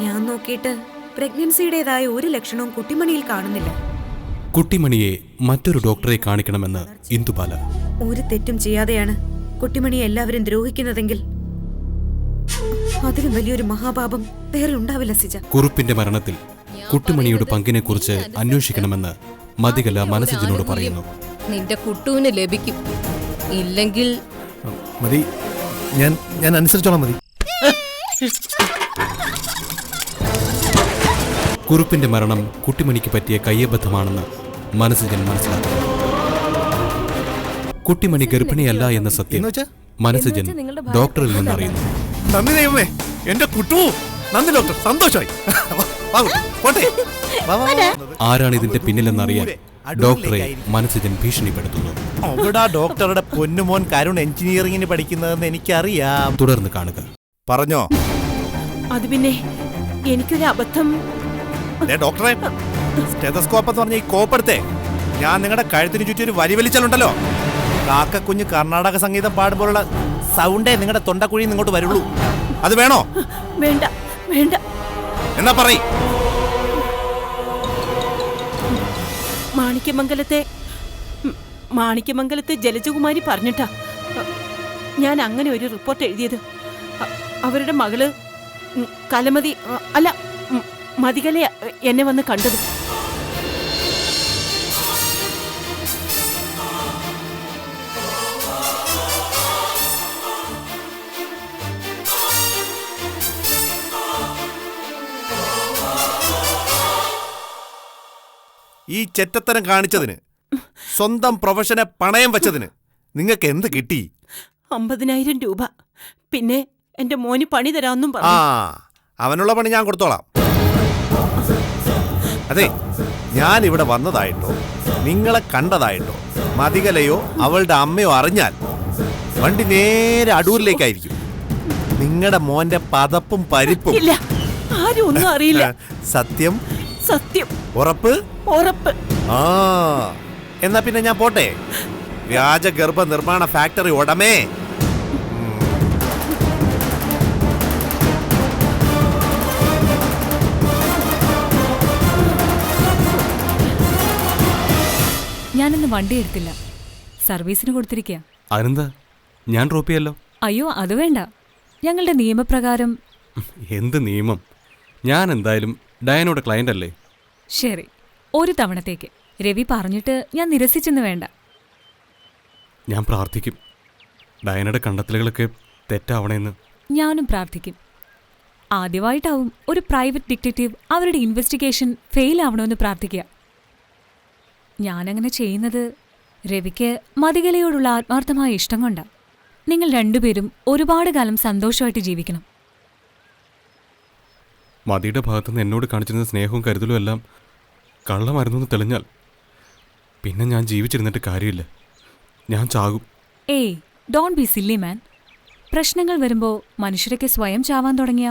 ഞാൻ നോക്കിയിട്ട് പ്രഗ്നൻസിയുടേതായ ഒരു ലക്ഷണവും കുട്ടിമണിയിൽ കാണുന്നില്ല. കുട്ടിമണിയെ മറ്റൊരു ഡോക്ടറെ കാണിക്കണമെന്ന് ഇന്ദുബാല. ഒരു തെറ്റും ചെയ്യാതെയാണ് കുട്ടിമണിയെ എല്ലാവരും ദ്രോഹിക്കുന്നതെങ്കിൽ അതിലും വലിയൊരു മഹാപാപം വേറെ ഉണ്ടാവില്ല സിജ. കുറുപ്പിന്റെ മരണത്തിൽ കുട്ടിമണിയുടെ പങ്കിനെക്കുറിച്ച് അന്വേഷിക്കണമെന്ന് മതികല മനസ്സിനോട് പറയുന്നു. നിന്റെ കുട്ടുവിന് ലഭിക്കും, ഇല്ലെങ്കിൽ മതി, ഞാൻ അനുസരിച്ചോളാം. മതി. കുറുപ്പിന്റെ മരണം കുട്ടിമണിക്ക് പറ്റിയ കയ്യബദ്ധമാണെന്ന് മനസ്സിജൻ മനസ്സിലാക്കി. കുട്ടിമണി ഗർഭിണിയല്ല എന്ന സത്യം മനസ്സിജൻ ഡോക്ടറിൽ നിന്നറിയുന്നു. നന്ദി ദൈവമേ, എന്റെ കുട്ടു. നന്ദി ഡോക്ടർ, സന്തോഷമായി. ആരാണ് ഇതിന്റെ പിന്നിലെന്നറിയാൻ ഡോക്ടറെ മനസ്സിജൻ ഭീഷണിപ്പെടുത്തുന്നു. അവിടെ ഡോക്ടറുടെ പൊന്നുമോൻ കരുൺ എഞ്ചിനീയറിംഗിന് പഠിക്കുന്നതെന്ന് എനിക്കറിയാം. തുടർന്ന് കാണുക. പറഞ്ഞോ? അത് പിന്നെ എനിക്കൊരു അബദ്ധം. ഡോക്ടറെ, സ്റ്റെതസ്കോപ്പ് എന്ന് പറഞ്ഞ ഈ കോപ്പെടുത്തേ ഞാൻ നിങ്ങളുടെ കഴുത്തിന് ചുറ്റി ഒരു വരി വലിച്ചാലുണ്ടല്ലോ, കാക്കക്കുഞ്ഞ് കർണാടക സംഗീതം പാടുമ്പോഴുള്ള സൗണ്ടേ നിങ്ങളുടെ തൊണ്ടക്കുഴി ഇങ്ങോട്ട് വരുള്ളൂ. അത് വേണോ? വേണ്ട വേണ്ട. എന്നാ പറയ്. മാണിക്യമംഗലത്തെ ജലജകുമാരി പറഞ്ഞിട്ടാ ഞാൻ അങ്ങനെ ഒരു റിപ്പോർട്ട് എഴുതിയത്. അവരുടെ മകള് കലമതി അല്ല മതികല എന്നെ വന്ന് കണ്ടത്. ഈ ചെറ്റത്തരം കാണിച്ചതിന്, സ്വന്തം പ്രൊഫഷനെ പണയം വെച്ചതിന് നിങ്ങൾക്ക് എന്ത് കിട്ടി? 50,000 രൂപ. പിന്നെ എന്റെ മോന് പണി തരാമെന്നും ആ, പറഞ്ഞു. അവനുള്ള പണി ഞാൻ കൊടുത്തോളാം. അതെ, ഞാൻ ഇവിടെ വന്നതായിട്ടോ നിങ്ങളെ കണ്ടതായിട്ടോ മതികലയോ അവളുടെ അമ്മയോ അറിഞ്ഞാൽ വണ്ടി നേരെ അടൂരിലേക്കായിരിക്കും. നിങ്ങളുടെ മോന്റെ പതപ്പും പരിപ്പും. ഇല്ല, ആരും ഒന്നും അറിയില്ല. സത്യം? സത്യം. ഉറപ്പ്? ഉറപ്പ്. ആ, എന്നാ പിന്നെ ഞാൻ പോട്ടെ. വ്യാജ ഗർഭ നിർമ്മാണ ഫാക്ടറി ഉടമേ. ഞാനിന്ന് വണ്ടി എടുത്തില്ല, സർവീസിന് കൊടുത്തിരിക്കുക. അതിനെന്താ, ഞാൻ ഡ്രോപ്പ് ചെയ്യല്ലോ. അയ്യോ അത് വേണ്ട, ഞങ്ങളുടെ നിയമപ്രകാരം. എന്ത് നിയമം? ഞാൻ എന്തായാലും ഡയനോടെ ക്ലയന്റ് അല്ലേ. ശരി, ഒരു തവണത്തേക്ക്. രവി പറഞ്ഞിട്ട് ഞാൻ നിരസിച്ചെന്ന് വേണ്ട. ഞാൻ പ്രാർത്ഥിക്കും ഡയനയുടെ കണ്ടെത്തലുകളൊക്കെ തെറ്റാവണേന്ന്. ഞാനും പ്രാർത്ഥിക്കും. ആദ്യമായിട്ടാവും ഒരു പ്രൈവറ്റ് ഡിറ്റക്റ്റീവ് അവരുടെ ഇൻവെസ്റ്റിഗേഷൻ ഫെയിൽ ആവണമെന്ന് പ്രാർത്ഥിക്കുക. ഞാനങ്ങനെ ചെയ്യുന്നത് രവിക്ക് മതികലയോടുള്ള ആത്മാർത്ഥമായ ഇഷ്ടം കൊണ്ടാണ്. നിങ്ങൾ രണ്ടുപേരും ഒരുപാട് കാലം സന്തോഷമായിട്ട് ജീവിക്കണം. മതിയുടെ ഭാഗത്തുനിന്ന് എന്നോട് കാണിച്ചിരുന്ന സ്നേഹവും കരുതലും എല്ലാം കള്ളമായിരുന്നെന്ന് തെളിഞ്ഞാൽ പിന്നെ ഞാൻ ജീവിച്ചിരുന്നിട്ട് കാര്യമില്ല. ഞാൻ ചാകും. ഏയ്, ഡോണ്ട് ബി സില്ലി മാൻ. പ്രശ്നങ്ങൾ വരുമ്പോൾ മനുഷ്യരൊക്കെ സ്വയം ചാവാൻ തുടങ്ങിയ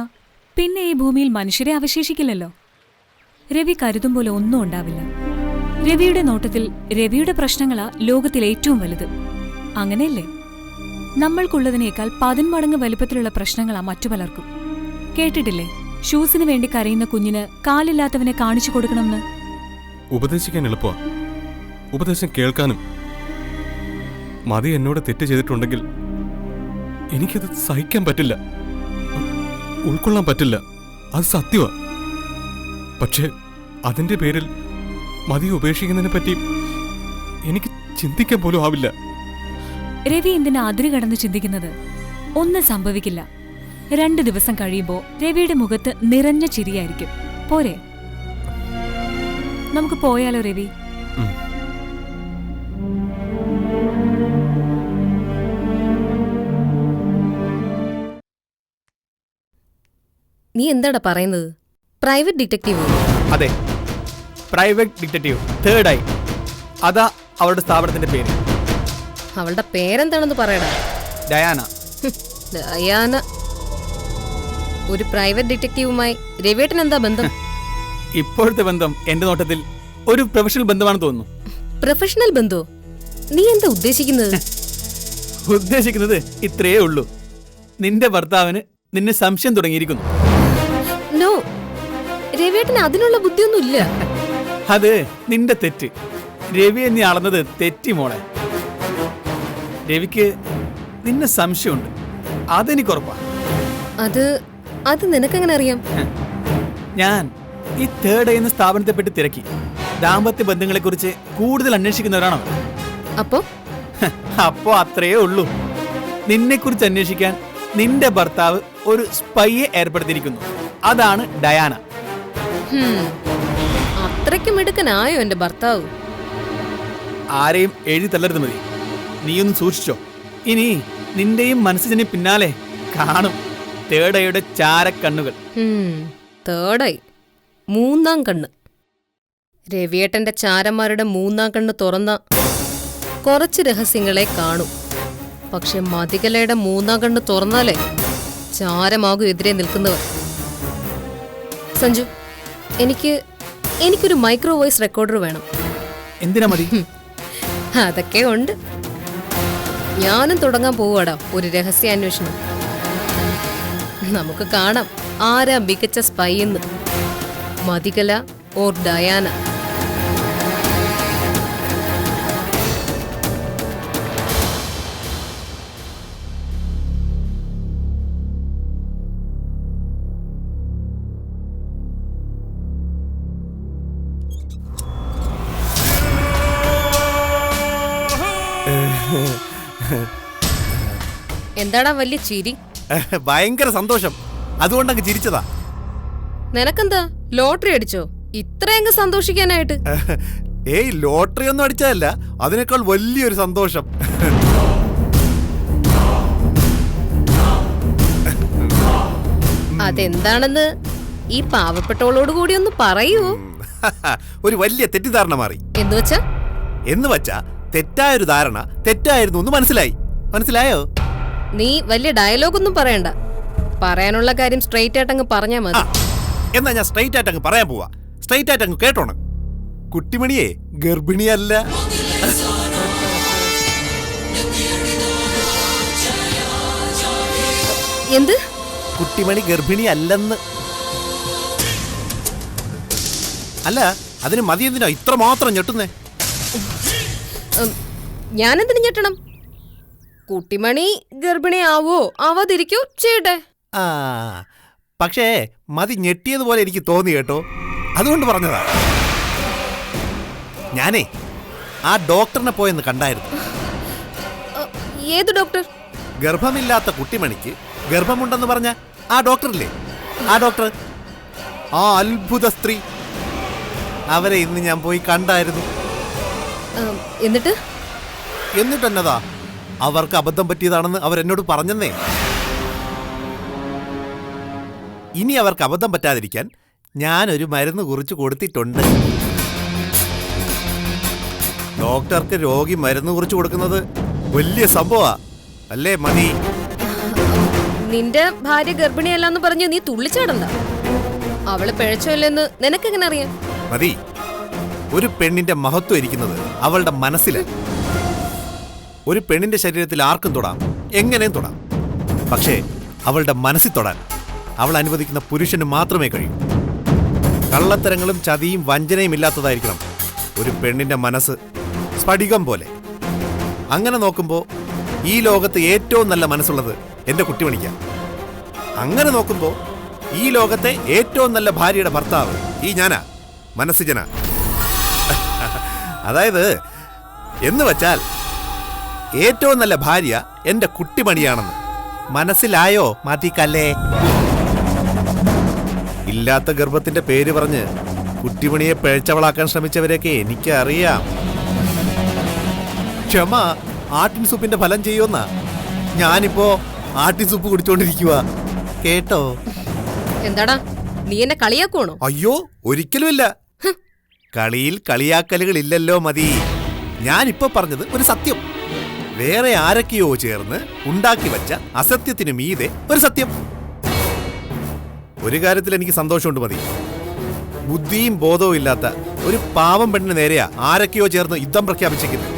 പിന്നെ ഈ ഭൂമിയിൽ മനുഷ്യരെ അവശേഷിക്കില്ലല്ലോ. രവി കരുതും പോലെ ഒന്നും ഉണ്ടാവില്ല. രവിയുടെ നോട്ടത്തിൽ രവിയുടെ പ്രശ്നങ്ങളാ ലോകത്തിൽ ഏറ്റവും വലുത്. അങ്ങനെയല്ലേ? നമ്മൾക്കുള്ളതിനേക്കാൾ 10 മടങ്ങ് വലുപ്പത്തിലുള്ള പ്രശ്നങ്ങളാ മറ്റു പലർക്കും. കേട്ടിട്ടില്ലേ, ഷൂസിന് വേണ്ടി കരയുന്ന കുഞ്ഞിന് കാലില്ലാത്തവനെ കാണിച്ചു കൊടുക്കണമെന്ന്? ഉപദേശിക്കാൻ എളുപ്പമാ, ഉപദേശം കേൾക്കാനും. മതി എന്നോട് തെറ്റ് ചെയ്തിട്ടുണ്ടെങ്കിൽ എനിക്കത് സഹിക്കാൻ പറ്റില്ല, ഉൾക്കൊള്ളാൻ പറ്റില്ല. അത് സത്യമാ. പക്ഷേ അതിന്റെ പേരിൽ മതി ഉപേക്ഷിക്കുന്നതിനെ പറ്റി എനിക്ക് ചിന്തിക്കാൻ പോലും ആവില്ല. രവി എന്തിനാ അതിര് കടന്ന് ചിന്തിക്കുന്നത്? ഒന്നും സംഭവിക്കില്ല. 2 ദിവസം കഴിയുമ്പോൾ രവിയുടെ മുഖത്ത് നിറഞ്ഞ ചിരിയായിരിക്കും. പോരെ? നമുക്ക് പോയാലോ രവി? നീ എന്താടാ പറയുന്നത്? Private detective? അതെ, പ്രൈവറ്റ് ഡിറ്റക്റ്റീവ്, തേർഡ് ഐ. അതാ അവളുടെ സ്ഥാപനത്തിന്റെ പേര്. അവളുടെ പേരെന്താണെന്ന് പറയടാ. ഡയാന. ഡയാന? ഒരു പ്രൈവറ്റ് ഡിറ്റക്റ്റീവുമായി രവിയേട്ടൻ എന്താ ബന്ധം? ഇപ്പോഴത്തെ ബന്ധം എന്റെ നോട്ടത്തിൽ ഒരു പ്രൊഫഷണൽ ബന്ധമാണെന്ന് തോന്നുന്നു. പ്രൊഫഷണൽ ബന്ധോ? നീ എന്താ ഉദ്ദേശിക്കുന്നത്? ഉദ്ദേശിക്കുന്നത് ഇത്രയേ ഉള്ളൂ. നിന്റെ ഭർത്താവിന് നിന്നെ സംശയം തുടങ്ങിയിരിക്കുന്നു. നോ, രവിയേട്ടന് അതിനുള്ള ബുദ്ധിയൊന്നും ഇല്ല. അത് നിന്റെ തെറ്റ്. രവി എന്നെ അളന്നത് തെറ്റി മോളെ. രവിക്ക് നിന്നെ സംശയമുണ്ട്, അതെനിക്ക് ഉറപ്പാ. അത് നിനക്കെങ്ങനെ അറിയാം? ഞാൻ ഈ തേർഡ് എന്ന സ്ഥാപനത്തെ പറ്റി തിരക്കി. ദാമ്പത്യ ബന്ധങ്ങളെ കുറിച്ച് കൂടുതൽ അന്വേഷിക്കുന്നവരാണോ? അപ്പോ അത്രയേ ഉള്ളൂ. നിന്നെ കുറിച്ച് അന്വേഷിക്കാൻ നിന്റെ ഭർത്താവ് ഒരു സ്പൈയെ ഏർപ്പെടുത്തിയിരിക്കുന്നു. അതാണ് ഡയാന. അത്രയ്ക്ക് മിടുക്കനായോ എന്റെ ഭർത്താവ്? ആരെയും എഴുതി തള്ളരുത് മതി. നീയൊന്ന് സൂക്ഷിച്ചോ. ഇനി നിന്റെയും മനസ്സിന് പിന്നാലെ കാണും തേർഡ് ഐയുടെ ചാരക്കണ്ണുകൾ. തേർഡായി, മൂന്നാം കണ്ണ്. രവിയേട്ടന്റെ ചാരന്മാരുടെ മൂന്നാം കണ്ണ് തുറന്ന കുറച്ച് രഹസ്യങ്ങളെ കാണും. പക്ഷെ മതികലയുടെ മൂന്നാം കണ്ണ് തുറന്നാലേ ചാരമാകും എതിരെ നിൽക്കുന്നവർ. സഞ്ജു, എനിക്കൊരു മൈക്രോ വോയിസ് റെക്കോർഡർ വേണം. എന്തിനാ മതി? അതൊക്കെ ഉണ്ട്. ഞാനും തുടങ്ങാൻ പോവാടാ ഒരു രഹസ്യാന്വേഷണം. നമുക്ക് കാണാം ആരാ മികച്ച സ്പൈ എന്ന്, മതികല ഓർ ഡയാന. എന്താടാ വലിയ ചിരി? ഭയങ്കര സന്തോഷം, അതുകൊണ്ടങ്ങ് ചിരിച്ചതാ. നിനക്കെന്താ ലോട്ടറി അടിച്ചോ ഇത്രയങ്ങ് സന്തോഷിക്കാനായിട്ട്? ഏയ്, ലോട്ടറി ഒന്നും അടിച്ചതല്ല, അതിനേക്കാൾ വലിയൊരു സന്തോഷം. അതെന്താണെന്ന് ഈ പാവപ്പെട്ടവളോട് കൂടി ഒന്ന് പറയൂ. ഒരു വലിയ തെറ്റിദ്ധാരണ മാറി. എന്ന് വെച്ചാ തെറ്റായൊരു ധാരണ തെറ്റായിരുന്നു എന്ന് മനസ്സിലായോ? നീ വലിയ ഡയലോഗൊന്നും പറയണ്ട. പറയാനുള്ള കാര്യം സ്ട്രെയിറ്റ് ആയിട്ട് അങ്ങ് പറഞ്ഞാ മതി. എന്നാ ഞാൻ സ്ട്രെയിറ്റ് ആയിട്ട് അങ്ങ് പറയാൻ പോവാ. സ്ട്രെയിറ്റ് ആയിട്ട് അങ്ങ് കേട്ടോണം. കുട്ടിമണിയെ ഗർഭിണിയല്ല. എന്ത്? കുട്ടിമണി ഗർഭിണിയല്ലെന്ന്. അല്ല, അതിന് മതി എന്തിനാ ഇത്ര മാത്രം ഞെട്ടുന്നേ? ഞാനെന്തിനു ഞെട്ടണം? കുട്ടിമണി ഗർഭിണിയാവോ ആവാതിരിക്കോ ചെയ്യട്ടെ. പക്ഷേ മതി ഞെട്ടിയതുപോലെ എനിക്ക് തോന്നി കേട്ടോ, അതുകൊണ്ട് പറഞ്ഞതാ. ഞാനേ ആ ഡോക്ടറിനെ പോയെന്ന് കണ്ടായിരുന്നു. ഏത് ഡോക്ടർ? ഗർഭമില്ലാത്ത കുട്ടിമണിക്ക് ഗർഭമുണ്ടെന്ന് പറഞ്ഞ ആ ഡോക്ടറില്ലേ, ആ ഡോക്ടർ, ആ അത്ഭുത സ്ത്രീ, അവരെ ഇന്ന് ഞാൻ പോയി കണ്ടായിരുന്നു. എന്നിട്ടെന്നതാ, അവർക്ക് അബദ്ധം പറ്റിയതാണെന്ന് അവരെന്നോട് പറഞ്ഞെന്നേ. ഇനി അവർക്ക് അബദ്ധം പറ്റാതിരിക്കാൻ ഞാനൊരു മരുന്ന് കുറിച്ച് കൊടുത്തിട്ടുണ്ട്. ഡോക്ടർക്ക് രോഗി മരുന്ന് കുറിച്ച് കൊടുക്കുന്നത് വലിയ സംഭവമാ അല്ലേ മതി? നിന്റെ ഭാര്യ ഗർഭിണിയല്ലെന്ന് പറഞ്ഞ് നീ തുള്ളിച്ചാടണ്ട. അവള് പിഴച്ചോല്ലെന്ന് നിനക്കെങ്ങനെ അറിയാം? മതി, ഒരു പെണ്ണിന്റെ മഹത്വം ഇരിക്കുന്നത് അവളുടെ മനസ്സിലാണ്. ഒരു പെണ്ണിന്റെ ശരീരത്തിൽ ആർക്കും തൊടാം, എങ്ങനെയും തൊടാം. പക്ഷേ അവളുടെ മനസ്സിൽ തൊടാൻ അവൾ അനുവദിക്കുന്ന പുരുഷന് മാത്രമേ കഴിയൂ. കള്ളത്തരങ്ങളും ചതിയും വഞ്ചനയും ഇല്ലാത്തതായിരിക്കണം ഒരു പെണ്ണിന്റെ മനസ്സ്, സ്ഫടികം പോലെ. അങ്ങനെ നോക്കുമ്പോൾ ഈ ലോകത്ത് ഏറ്റവും നല്ല മനസ്സുള്ളത് എൻ്റെ കുട്ടിമണിക്കാണ്. അങ്ങനെ നോക്കുമ്പോൾ ഈ ലോകത്തെ ഏറ്റവും നല്ല ഭാര്യയുടെ ഭർത്താവ് ഈ ഞാനാ, മനസ്സിജന. അതായത് എന്ന് വച്ചാൽ ഏറ്റവും നല്ല ഭാര്യ എൻ്റെ കുട്ടിമണിയാണെന്ന് മനസ്സിലായോ മാറ്റിക്കല്ലേ? ഇല്ലാത്ത ഗർഭത്തിന്റെ പേര് പറഞ്ഞ് കുട്ടിമണിയെ പിഴച്ചവളാക്കാൻ ശ്രമിച്ചവരെയൊക്കെ എനിക്കറിയാം. ക്ഷമ ആട്ടിൻ സൂപ്പിന്റെ ഫലം ചെയ്യുമെന്നാ. ഞാനിപ്പോ ആട്ടിൻ സൂപ്പ് കുടിച്ചോണ്ടിരിക്കുക കേട്ടോ. എന്താടാ നീ എന്നെ കളിയാക്കുവാണോ? അയ്യോ, ഒരിക്കലുമില്ല. കളിയിൽ കളിയാക്കലുകൾ ഇല്ലല്ലോ മതി. ഞാനിപ്പോ പറഞ്ഞത് ഒരു സത്യം. വേറെ ആരൊക്കെയോ ചേർന്ന് ഉണ്ടാക്കി വെച്ച അസത്യത്തിനു മീതെ ഒരു സത്യം. ഒരു കാര്യത്തിൽ എനിക്ക് സന്തോഷമുണ്ട് മതി. ബുദ്ധിയും ബോധവും ഇല്ലാത്ത ഒരു പാവം പെണ്ണിന് നേരെയാ ആരൊക്കെയോ ചേർന്ന് യുദ്ധം പ്രഖ്യാപിച്ചിരിക്കുന്നത്.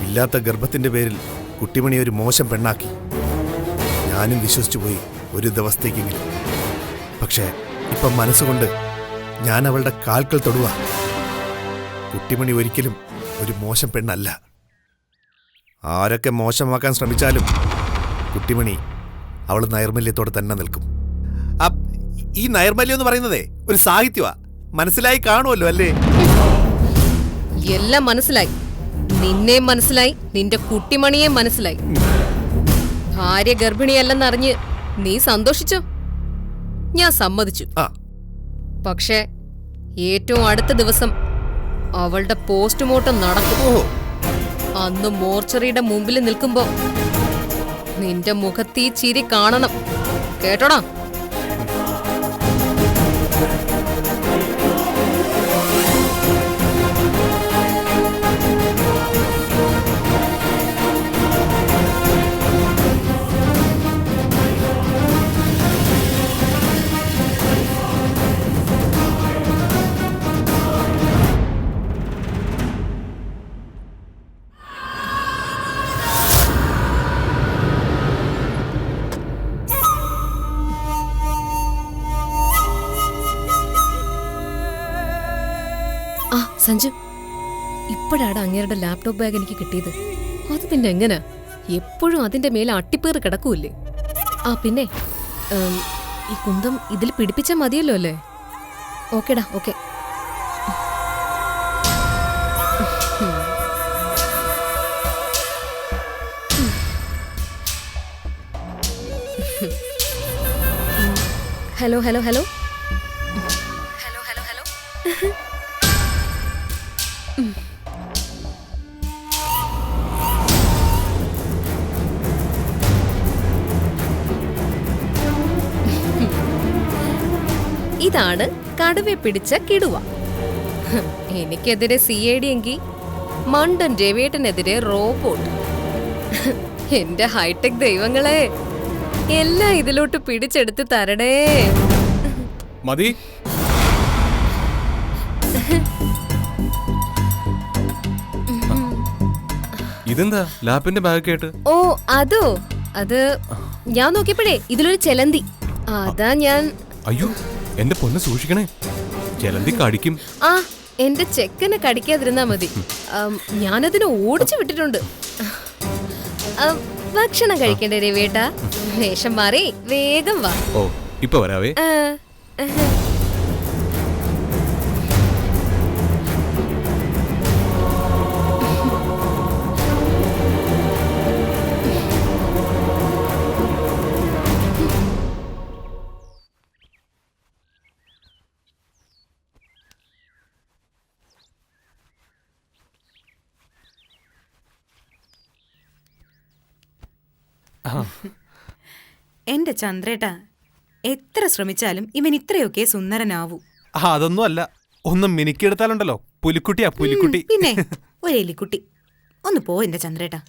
ഇല്ലാത്ത ഗർഭത്തിന്റെ പേരിൽ കുട്ടിമണി ഒരു മോശം പെണ്ണാക്കി. ഞാനും വിശ്വസിച്ചു പോയി ഒരു ദിവസത്തേക്കെങ്കിലും. പക്ഷേ ഇപ്പം മനസ്സുകൊണ്ട് ഞാൻ അവളുടെ കാൽക്കൽ തൊടുക. കുട്ടിമണി ഒരിക്കലും ഒരു മോശം പെണ്ണല്ല. ആരൊക്കെ മോശമാക്കാൻ ശ്രമിച്ചാലും കുട്ടിമണി അവൾ നൈർമല്യത്തോടെ തന്നെ നിൽക്കും. ഈ നൈർമല്യം എന്ന് പറയുന്നതേ ഒരു സാഹിത്യമാ. മനസ്സിലായി കാണുമല്ലോ അല്ലേ? എല്ലാം മനസ്സിലായി. നിന്നെ മനസ്സിലായി, നിന്റെ കുട്ടിമണിയെ മനസ്സിലായി. ഭാര്യ ഗർഭിണിയല്ലെന്നറിഞ്ഞ് നീ സന്തോഷിച്ചോ? ഞാൻ സമ്മതിച്ചു. പക്ഷേ ഏറ്റവും അടുത്ത ദിവസം അവളുടെ പോസ്റ്റ്മോർട്ടം നടക്കും. അന്ന് മോർച്ചറിയുടെ മുമ്പിൽ നിൽക്കുമ്പോ നിന്റെ മുഖത്ത് ഈ ചിരി കാണണം. കേട്ടോടാ? സഞ്ജു, ഇപ്പോഴാണ് അങ്ങേരുടെ ലാപ്ടോപ്പ് ബാഗ് എനിക്ക് കിട്ടിയത്. അത് പിന്നെ എങ്ങനാ? എപ്പോഴും അതിന്റെ മേലെ അട്ടിപ്പേറ് കിടക്കൂല്ലേ? പിന്നെ ഈ കുന്തം ഇതിൽ പിടിപ്പിച്ചാൽ മതിയല്ലോ അല്ലേ? ഓക്കേടാ, okay. Hello hello hello hello hello hello. ഇതാണ് കടുവെ പിടിച്ച കിടുവ. എനിക്കെതിരെ CID എങ്കിൽ മണ്ടൻ രവേട്ടനെതിരെ റോബോട്ട്. എന്റെ ഹൈടെക് ദൈവങ്ങളെ, എല്ലാം ഇതിലോട്ട് പിടിച്ചെടുത്ത് തരണേ. മതി. ഇതെന്താ ലാപ്പിന്റെ ബാഗ് കേട്ട്? ഓ അതോ, അത് ഞാൻ നോക്കിയപ്പോഴേ ഇതിലൊരു ചെലന്തി. അതാ ഞാൻ. അയ്യോ, എന്റെ പൊന്ന് സൂക്ഷിക്കണേ, ചെലന്തി കടിക്കും. എന്റെ ചെക്കനെ കടിക്കാതിരുന്നാ മതി. ഞാനതിനെ ഓടിച്ചു വിട്ടിട്ടുണ്ട്. ഭക്ഷണം കഴിക്കണ്ടേ രവേട്ടാ? വേഷം മാറി വേഗം വാ. ഓ, ഇപ്പൊ വരാവേ. എന്റെ ചന്ദ്രേട്ടാ, എത്ര ശ്രമിച്ചാലും ഇവൻ ഇത്രയൊക്കെ സുന്ദരനാവൂ. അതൊന്നും അല്ല, ഒന്നും മിനിക്കെടുത്താലുണ്ടല്ലോ പുലിക്കുട്ടിയാ പുലിക്കുട്ടി. പിന്നെ ഒരു എലിക്കുട്ടി. ഒന്ന് പോ എന്റെ ചന്ദ്രേട്ടാ.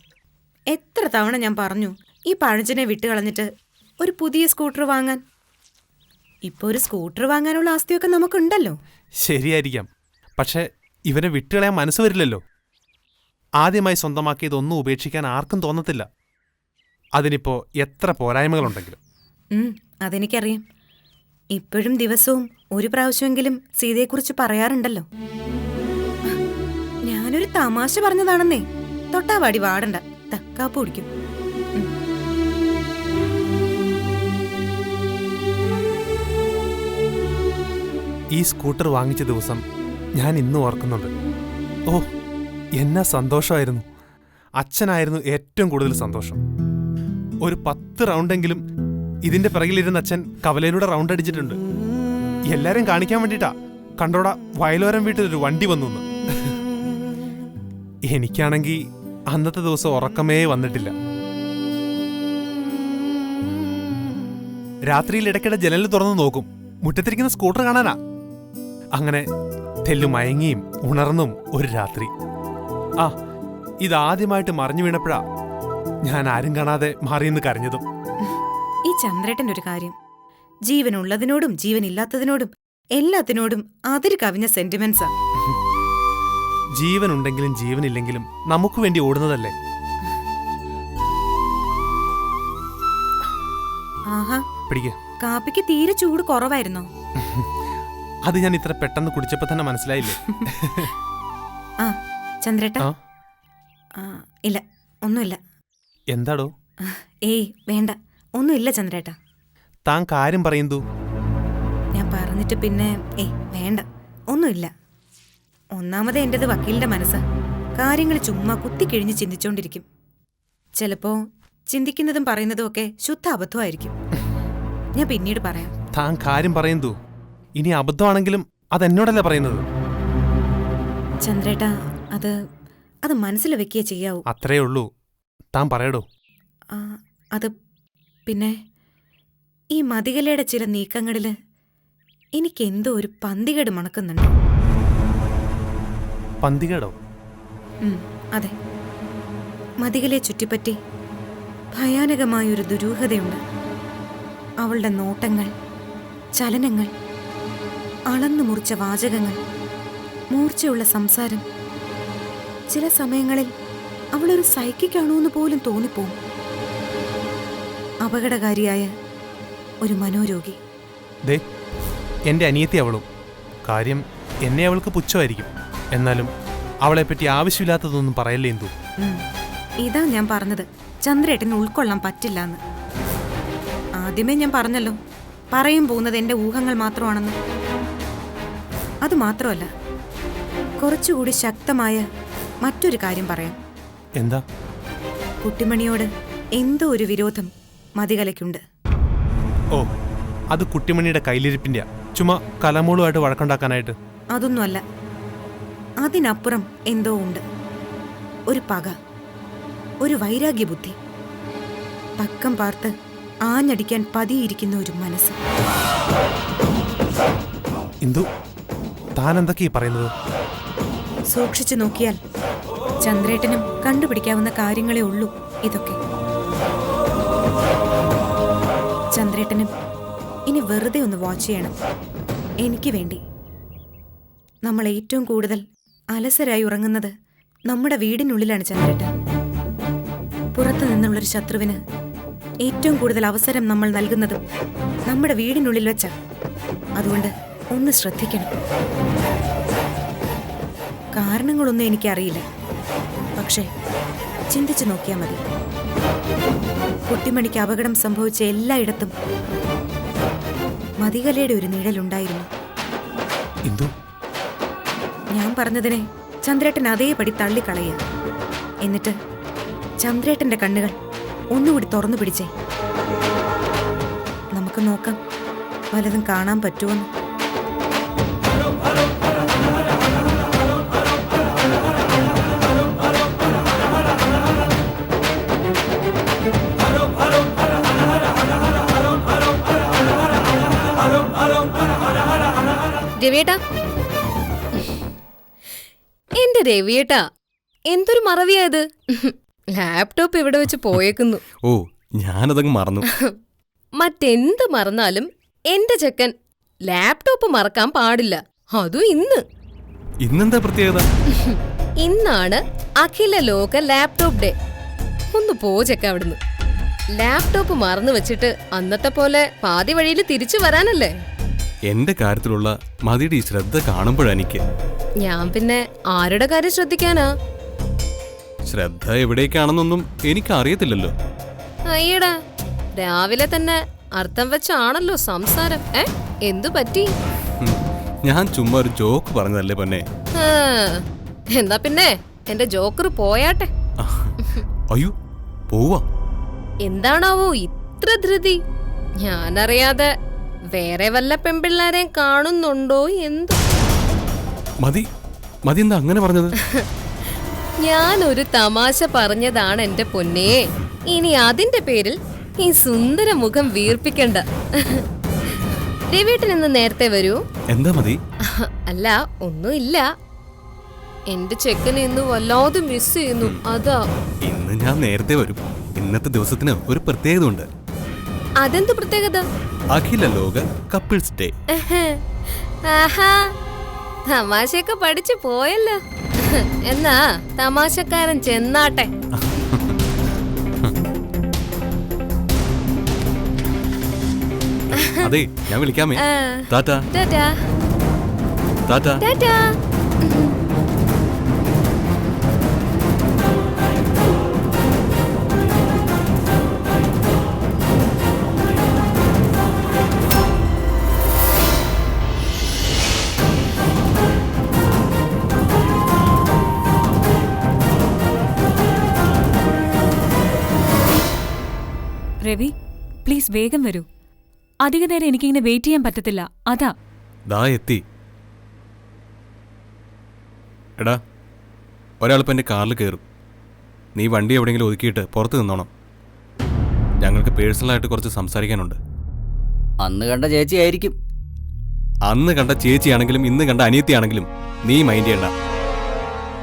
എത്ര തവണ ഞാൻ പറഞ്ഞു ഈ പഴഞ്ചനെ വിട്ടുകളഞ്ഞിട്ട് ഒരു പുതിയ സ്കൂട്ടർ വാങ്ങാൻ. ഇപ്പൊ ഒരു സ്കൂട്ടർ വാങ്ങാനുള്ള ആസ്തിയൊക്കെ നമുക്കുണ്ടല്ലോ. ശരിയായിരിക്കാം, പക്ഷെ ഇവനെ വിട്ടുകളയാൻ മനസ്സ് വരില്ലല്ലോ. ആദ്യമായി സ്വന്തമാക്കിയതൊന്നും ഉപേക്ഷിക്കാൻ ആർക്കും തോന്നത്തില്ല, അതിനിപ്പോ എത്ര പോരായ്മകളുണ്ടെങ്കിലും. അതെനിക്കറിയാം. ഇപ്പോഴും ദിവസവും ഒരു പ്രാവശ്യമെങ്കിലും സീതയെക്കുറിച്ച് പറയാറുണ്ടല്ലോ. ഞാനൊരു തമാശ പറഞ്ഞതാണെന്നേ. തൊട്ടാവാടി വാടണ്ട, തക്കാപ്പ് കുടിക്കും. ഈ സ്കൂട്ടർ വാങ്ങിച്ച ദിവസം ഞാൻ ഇന്നും ഓർക്കുന്നുണ്ട്. ഓ, എന്നാ സന്തോഷമായിരുന്നു. അച്ഛനായിരുന്നു ഏറ്റവും കൂടുതൽ സന്തോഷം. ഒരു 10 റൗണ്ടെങ്കിലും ഇതിന്റെ പിറകിലിരുന്ന അച്ഛൻ കവലയിലൂടെ റൗണ്ട് അടിച്ചിട്ടുണ്ട്. എല്ലാരും കാണിക്കാൻ വേണ്ടിട്ടാ. കണ്ടോടാ, വയലോരം വീട്ടിലൊരു വണ്ടി വന്നു. എനിക്കാണെങ്കിൽ അന്നത്തെ ദിവസം ഉറക്കമേ വന്നിട്ടില്ല. രാത്രിയിൽ ഇടയ്ക്കിടെ ജനൽ തുറന്നു നോക്കും, മുറ്റത്തിരിക്കുന്ന സ്കൂട്ടർ കാണാനാ. അങ്ങനെ തെല്ലു മയങ്ങിയും ഉണർന്നും ഒരു രാത്രി. ഇതാദ്യമായിട്ട് മറിഞ്ഞു വീണപ്പോഴാ ഞാൻ ആരും കാണാതെ മാറിയെന്ന് കരഞ്ഞതും. ഈ ചന്ദ്രേട്ടൻ്റെ ഒരു കാര്യം, ജീവനുള്ളതിനോടും ജീവനില്ലാത്തതിനോടും എല്ലാത്തിനോടും അതിര് കവിഞ്ഞ സെന്റിമെന്റ്സാ. ജീവനുണ്ടെങ്കിലും ജീവനില്ലെങ്കിലും നമുക്ക് വേണ്ടി ഓടുന്നതല്ലേ. ആഹാ, പിടിക്ക. കാപ്പിക്ക് തീരെ ചൂട് കുറവായിരുന്നോ? അത് ഞാൻ ഇത്ര പെട്ടെന്ന് കുടിച്ചപ്പോ തന്നെ മനസ്സിലായില്ലേ? ആ ചന്ദ്രേട്ടാ. ആ? ആ, ഇല്ല ഒന്നുമില്ല. എന്താടോ? ഏയ് വേണ്ട, ഒന്നുമില്ല ചന്ദ്രേട്ടാ. താൻ കാര്യം പറയുന്നു. ഞാൻ പറഞ്ഞിട്ട് പിന്നെ വേണ്ട, ഒന്നുമില്ല. ഒന്നാമത് എൻ്റെത് വക്കീലിന്റെ മനസ്സാ. കാര്യങ്ങൾ ചുമ്മാ കുത്തിക്കിഴിഞ്ഞ് ചിന്തിച്ചോണ്ടിരിക്കും. ചിലപ്പോ ചിന്തിക്കുന്നതും പറയുന്നതും ഒക്കെ ശുദ്ധ അബദ്ധമായിരിക്കും. ഞാൻ പിന്നീട് പറയാം. താൻ കാര്യം പറയുന്നു. ഇനി അബദ്ധമാണെങ്കിലും അതെന്നോടല്ല പറയുന്നത്. ചന്ദ്രേട്ടാ, അത് മനസ്സിൽ വെക്കുക ചെയ്യാവൂ. അത്രേ ഉള്ളൂ. താൻ പറയടോ. അത് പിന്നെ ഈ മതികലയുടെ ചില നീക്കങ്ങളില് എനിക്കെന്തോ ഒരു പന്തികേട് മണക്കുന്നുണ്ട്. പന്തികേടോ? അതെ, മതികലയെ ചുറ്റിപ്പറ്റി ഭയാനകമായൊരു ദുരൂഹതയുണ്ട്. അവളുടെ നോട്ടങ്ങൾ, ചലനങ്ങൾ, അളന്നു മുറിച്ച വാചകങ്ങൾ, മൂർച്ചയുള്ള സംസാരം. ചില സമയങ്ങളിൽ അവളൊരു സൈക്കിക്കാണോ എന്ന് പോലും തോന്നിപ്പോവും. അപകടകാരിയായ ഒരു മനോരോഗി. ദേ, എൻ്റെ അനിയത്തി അവളും. കാര്യം എന്നെ അവൾക്ക് പുച്ഛമായിരിക്കും. എന്നാലും അവളെപ്പറ്റി ആവശ്യമില്ലാത്തതൊന്നും പറയല്ലേ എന്തു. ഇതാ ഞാൻ പറഞ്ഞത്, ചന്ദ്രേട്ടന് ഉൾക്കൊള്ളാൻ പറ്റില്ലാന്ന്. ആദ്യമേ ഞാൻ പറഞ്ഞല്ലോ, പറയും പോകുന്നത് എൻ്റെ ഊഹങ്ങൾ മാത്രമാണെന്ന്. അതുമാത്രമല്ല, കുറച്ചുകൂടി ശക്തമായ മറ്റൊരു കാര്യം പറയാം. എന്താ? കുട്ടിമണിയോട് എന്തോ ഒരു വിരോധം മതികലയ്ക്കുണ്ട്. ഓ, അത് കുട്ടിമണിയുടെ കയ്യിലിരിപ്പിൻ്റെ ചുമ്മാ കലമോളുമായിട്ട് വഴക്കുണ്ടാക്കാനായിട്ട്? അതൊന്നുമല്ല, അതിനപ്പുറം എന്തോ ഉണ്ട്. ഒരു പക, ഒരു വൈരാഗ്യബുദ്ധി, പക്കം പാർത്ത് ആഞ്ഞടിക്കാൻ പതിയിരിക്കുന്ന ഒരു മനസ്സ്. ഇന്ദു, താൻ എന്തൊക്കെയാ പറയുന്നത്? സൂക്ഷിച്ചു നോക്കിയാൽ ചന്ദ്രേട്ടനും കണ്ടുപിടിക്കാവുന്ന കാര്യങ്ങളേ ഉള്ളൂ ഇതൊക്കെ. ചന്ദ്രേട്ടനും ഇനി വെറുതെ ഒന്ന് വാച്ച് ചെയ്യണം, എനിക്ക് വേണ്ടി. നമ്മൾ ഏറ്റവും കൂടുതൽ അലസരായി ഉറങ്ങുന്നത് നമ്മുടെ വീടിനുള്ളിലാണ് ചന്ദ്രേട്ടൻ. പുറത്തു നിന്നുള്ളൊരു ശത്രുവിന് ഏറ്റവും കൂടുതൽ അവസരം നമ്മൾ നൽകുന്നതും നമ്മുടെ വീടിനുള്ളിൽ വെച്ചാ. അതുകൊണ്ട് ഒന്ന് ശ്രദ്ധിക്കണം. കാരണങ്ങളൊന്നും എനിക്കറിയില്ല, പക്ഷേ ചിന്തിച്ചു നോക്കിയാൽ മതി. കുട്ടിമണിക്ക് അപകടം സംഭവിച്ച എല്ലായിടത്തും മതികലയുടെ ഒരു നിഴലുണ്ടായിരുന്നു. ഞാൻ പറഞ്ഞതിനെ ചന്ദ്രേട്ടൻ അതേപടി തള്ളിക്കളയുക. എന്നിട്ട് ചന്ദ്രേട്ടന്റെ കണ്ണുകൾ ഒന്നുകൂടി തുറന്നു പിടിച്ചേ. നമുക്ക് നോക്കാം വല്ലതും കാണാൻ പറ്റുമെന്ന്. രവിയേട്ടാ, എന്റെ രവിയേട്ടാ, എന്തൊരു മറവിയായത്. ലാപ്ടോപ്പ് ഇവിടെ വെച്ച് പോയേക്കുന്നു. ഓ, ഞാനതങ്ങ് മറന്നു. മറ്റെന്ത് മറന്നാലും എന്റെ ചെക്കൻ ലാപ്ടോപ്പ് മറക്കാൻ പാടില്ല. അതും ഇന്ന്. ഇന്നെന്താ പ്രത്യേകത? ഇന്നാണ് അഖില ലോക ലാപ്ടോപ്പ് ഡേ. ഒന്ന് പോ ചെക്ക അവിടുന്ന്. ലാപ്ടോപ്പ് മറന്നു വെച്ചിട്ട് അന്നത്തെ പോലെ പാതി വഴിയിൽ തിരിച്ചു വരാനല്ലേ? എന്റെ കാര്യത്തിലുള്ള മതിയുടെ ഈ ശ്രദ്ധ കാണുമ്പോഴെനിക്ക്. ഞാൻ പിന്നെ ആരുടെ കാര്യം ശ്രദ്ധിക്കാനാ? ശ്രദ്ധ എവിടേക്കാണെന്നൊന്നും എനിക്ക് അറിയത്തില്ലല്ലോ. അയ്യടാ, രാവിലെ തന്നെ അർത്ഥം വെച്ചാണല്ലോ സംസാരം. എന്തു പറ്റി? ഞാൻ ചുമ്മാ ഒരു ജോക്ക് പറഞ്ഞതല്ലേ പൊന്നെ. എന്താ പിന്നെ എന്റെ ജോക്കർ പോയാട്ടെ. അയ്യോ, പോവാ? എന്താണാവോ ഇത്ര ധൃതി? ഞാനറിയാതെ വേറെ വല്ല പെൺപിള്ളാരെയും കാണുന്നുണ്ടോ എന്ത്? മതി മതി, എന്താ അങ്ങനെ പറഞ്ഞത്? ഞാനൊരു തമാശ പറഞ്ഞതാണ് എന്റെ പൊന്നേ. ഇനി അതിന്റെ പേരിൽ ഈ സുന്ദര മുഖം വീർപ്പിക്കണ്ട. രവിയേട്ടൻ ഇന്ന് നേരത്തെ വരൂ. എന്താ മതി? അല്ല, ഒന്നുമില്ല. എന്റെ ചെക്കനെ ഇന്ന് വല്ലാതെ മിസ് ചെയ്യുന്നു, അതാ. ഇന്ന് ഞാൻ നേരത്തെ വരും. ഇന്നത്തെ ദിവസത്തിന് ഒരു പ്രത്യേകത ഉണ്ട്. അതെന്ത് പ്രത്യേകത? അഖില ലോക കപ്പിൾസ് ഡേ. ആഹാ, തമാശയൊക്കെ പഠിച്ചു പോയല്ലോ. എന്നാ തമാശക്കാരൻ ചെന്നാട്ടെ. അതെ, ഞാൻ വിളിക്കാമേ. ടാറ്റാ. ടാറ്റാ. ടാറ്റാ. ടാറ്റാ. രവി, പ്ലീസ് വേഗം വരൂ. അധിക നേരം എനിക്കിങ്ങനെ വെയിറ്റ് ചെയ്യാൻ പറ്റത്തില്ല. അതാ. ദാ എത്തി. എടാ, ഒരാളിപ്പോൾ എൻ്റെ കാറിൽ കയറും. നീ വണ്ടി എവിടെയെങ്കിലും ഒതുക്കിയിട്ട് പുറത്ത് നിന്നോണം. ഞങ്ങൾക്ക് പേഴ്സണലായിട്ട് കുറച്ച് സംസാരിക്കാനുണ്ട്. അന്ന് കണ്ട ചേച്ചിയായിരിക്കും. അന്ന് കണ്ട ചേച്ചിയാണെങ്കിലും ഇന്ന് കണ്ട അനിയത്തിയാണെങ്കിലും നീ മൈൻഡ് ചെയ്യണ്ട.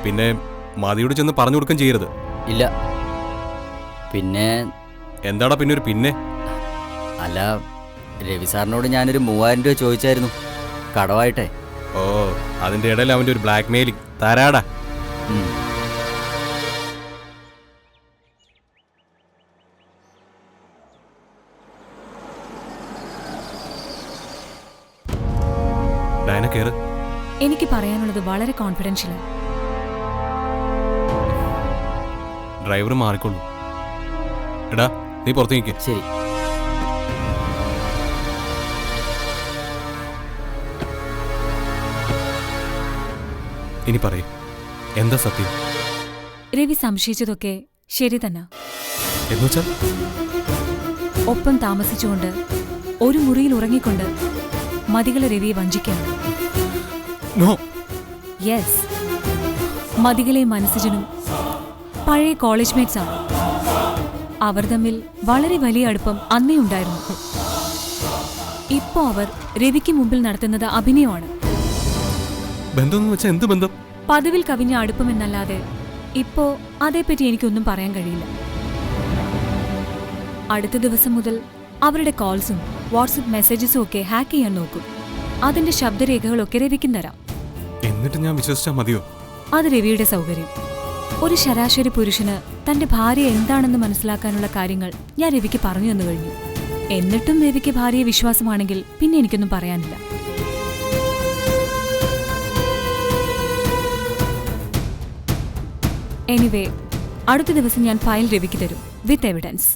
പിന്നെ മതിയോട് ചെന്ന് പറഞ്ഞു കൊടുക്കുകയും ചെയ്യരുത്. ഇല്ല. പിന്നെ എന്താടാ പിന്നെ ഒരു പിന്നെ? അല്ല, രവി സാറിനോട് ഞാനൊരു 3000 രൂപ ചോദിച്ചായിരുന്നു കടവായിട്ടെ. ഓ, അതിൻ്റെ ഇടയിൽ അവൻ്റെ ഒരു ബ്ലാക്ക് മെയിലിംഗ് തരാടാ. ഡയന കേറ്. എനിക്ക് പറയാനുള്ളത് വളരെ കോൺഫിഡൻഷ്യലാണ്. ഡ്രൈവർ മാറിക്കൊള്ളു. എടാ, നീ പുറത്ത് നിൽക്ക്. ശരി. ഇനി പറയൂ, എന്താ സത്യം? രവി സംശയിച്ചതൊക്കെ ശരി തന്നെ. എന്നുവെച്ചാൽ ഒപ്പം താമസിച്ചുകൊണ്ട് ഒരു മുറിയിൽ ഉറങ്ങിക്കൊണ്ട് മതികളെ രവിയെ വഞ്ചിക്കാണ്. നോ. യെസ്, മതികളെ മനസ്സിനും പഴയ കോളേജ് മേറ്റ്സ് ആണ്. അവർ തമ്മിൽ വളരെ വലിയ അടുപ്പം അന്നേ ഉണ്ടായിരുന്നു. ഇപ്പോ അവർ രവിക്ക് മുമ്പിൽ നടത്തുന്നത് അഭിനയമാണ്. ബന്ധം വെച്ചാൽ എന്ത് ബന്ധം? പതിവിൽ കവിഞ്ഞ അടുപ്പമെന്നല്ലാതെ ഇപ്പോ അതേപ്പറ്റി എനിക്കൊന്നും പറയാൻ കഴിയില്ല. അടുത്ത ദിവസം മുതൽ അവരുടെ കോൾസും വാട്സപ്പ് മെസ്സേജസും ഒക്കെ ഹാക്ക് ചെയ്യാൻ നോക്കും. അതിന്റെ ശബ്ദരേഖകളൊക്കെ രവിക്കും തരാം. എന്നിട്ട് ഞാൻ വിശ്വസിച്ചാൽ മതിയോ? അത് രവിയുടെ സൗകര്യം. ഒരു ശരാശരി പുരുഷന് തന്റെ ഭാര്യ എന്താണെന്ന് മനസ്സിലാക്കാനുള്ള കാര്യങ്ങൾ ഞാൻ രവിക്ക് പറഞ്ഞു തന്നു കഴിഞ്ഞു. എന്നിട്ടും രവിക്ക് ഭാര്യയെ വിശ്വാസമാണെങ്കിൽ പിന്നെ എനിക്കൊന്നും പറയാനില്ല. എനിവേ, അടുത്ത ദിവസം ഞാൻ ഫയൽ രവിക്ക് തരും വിത്ത് എവിഡൻസ്.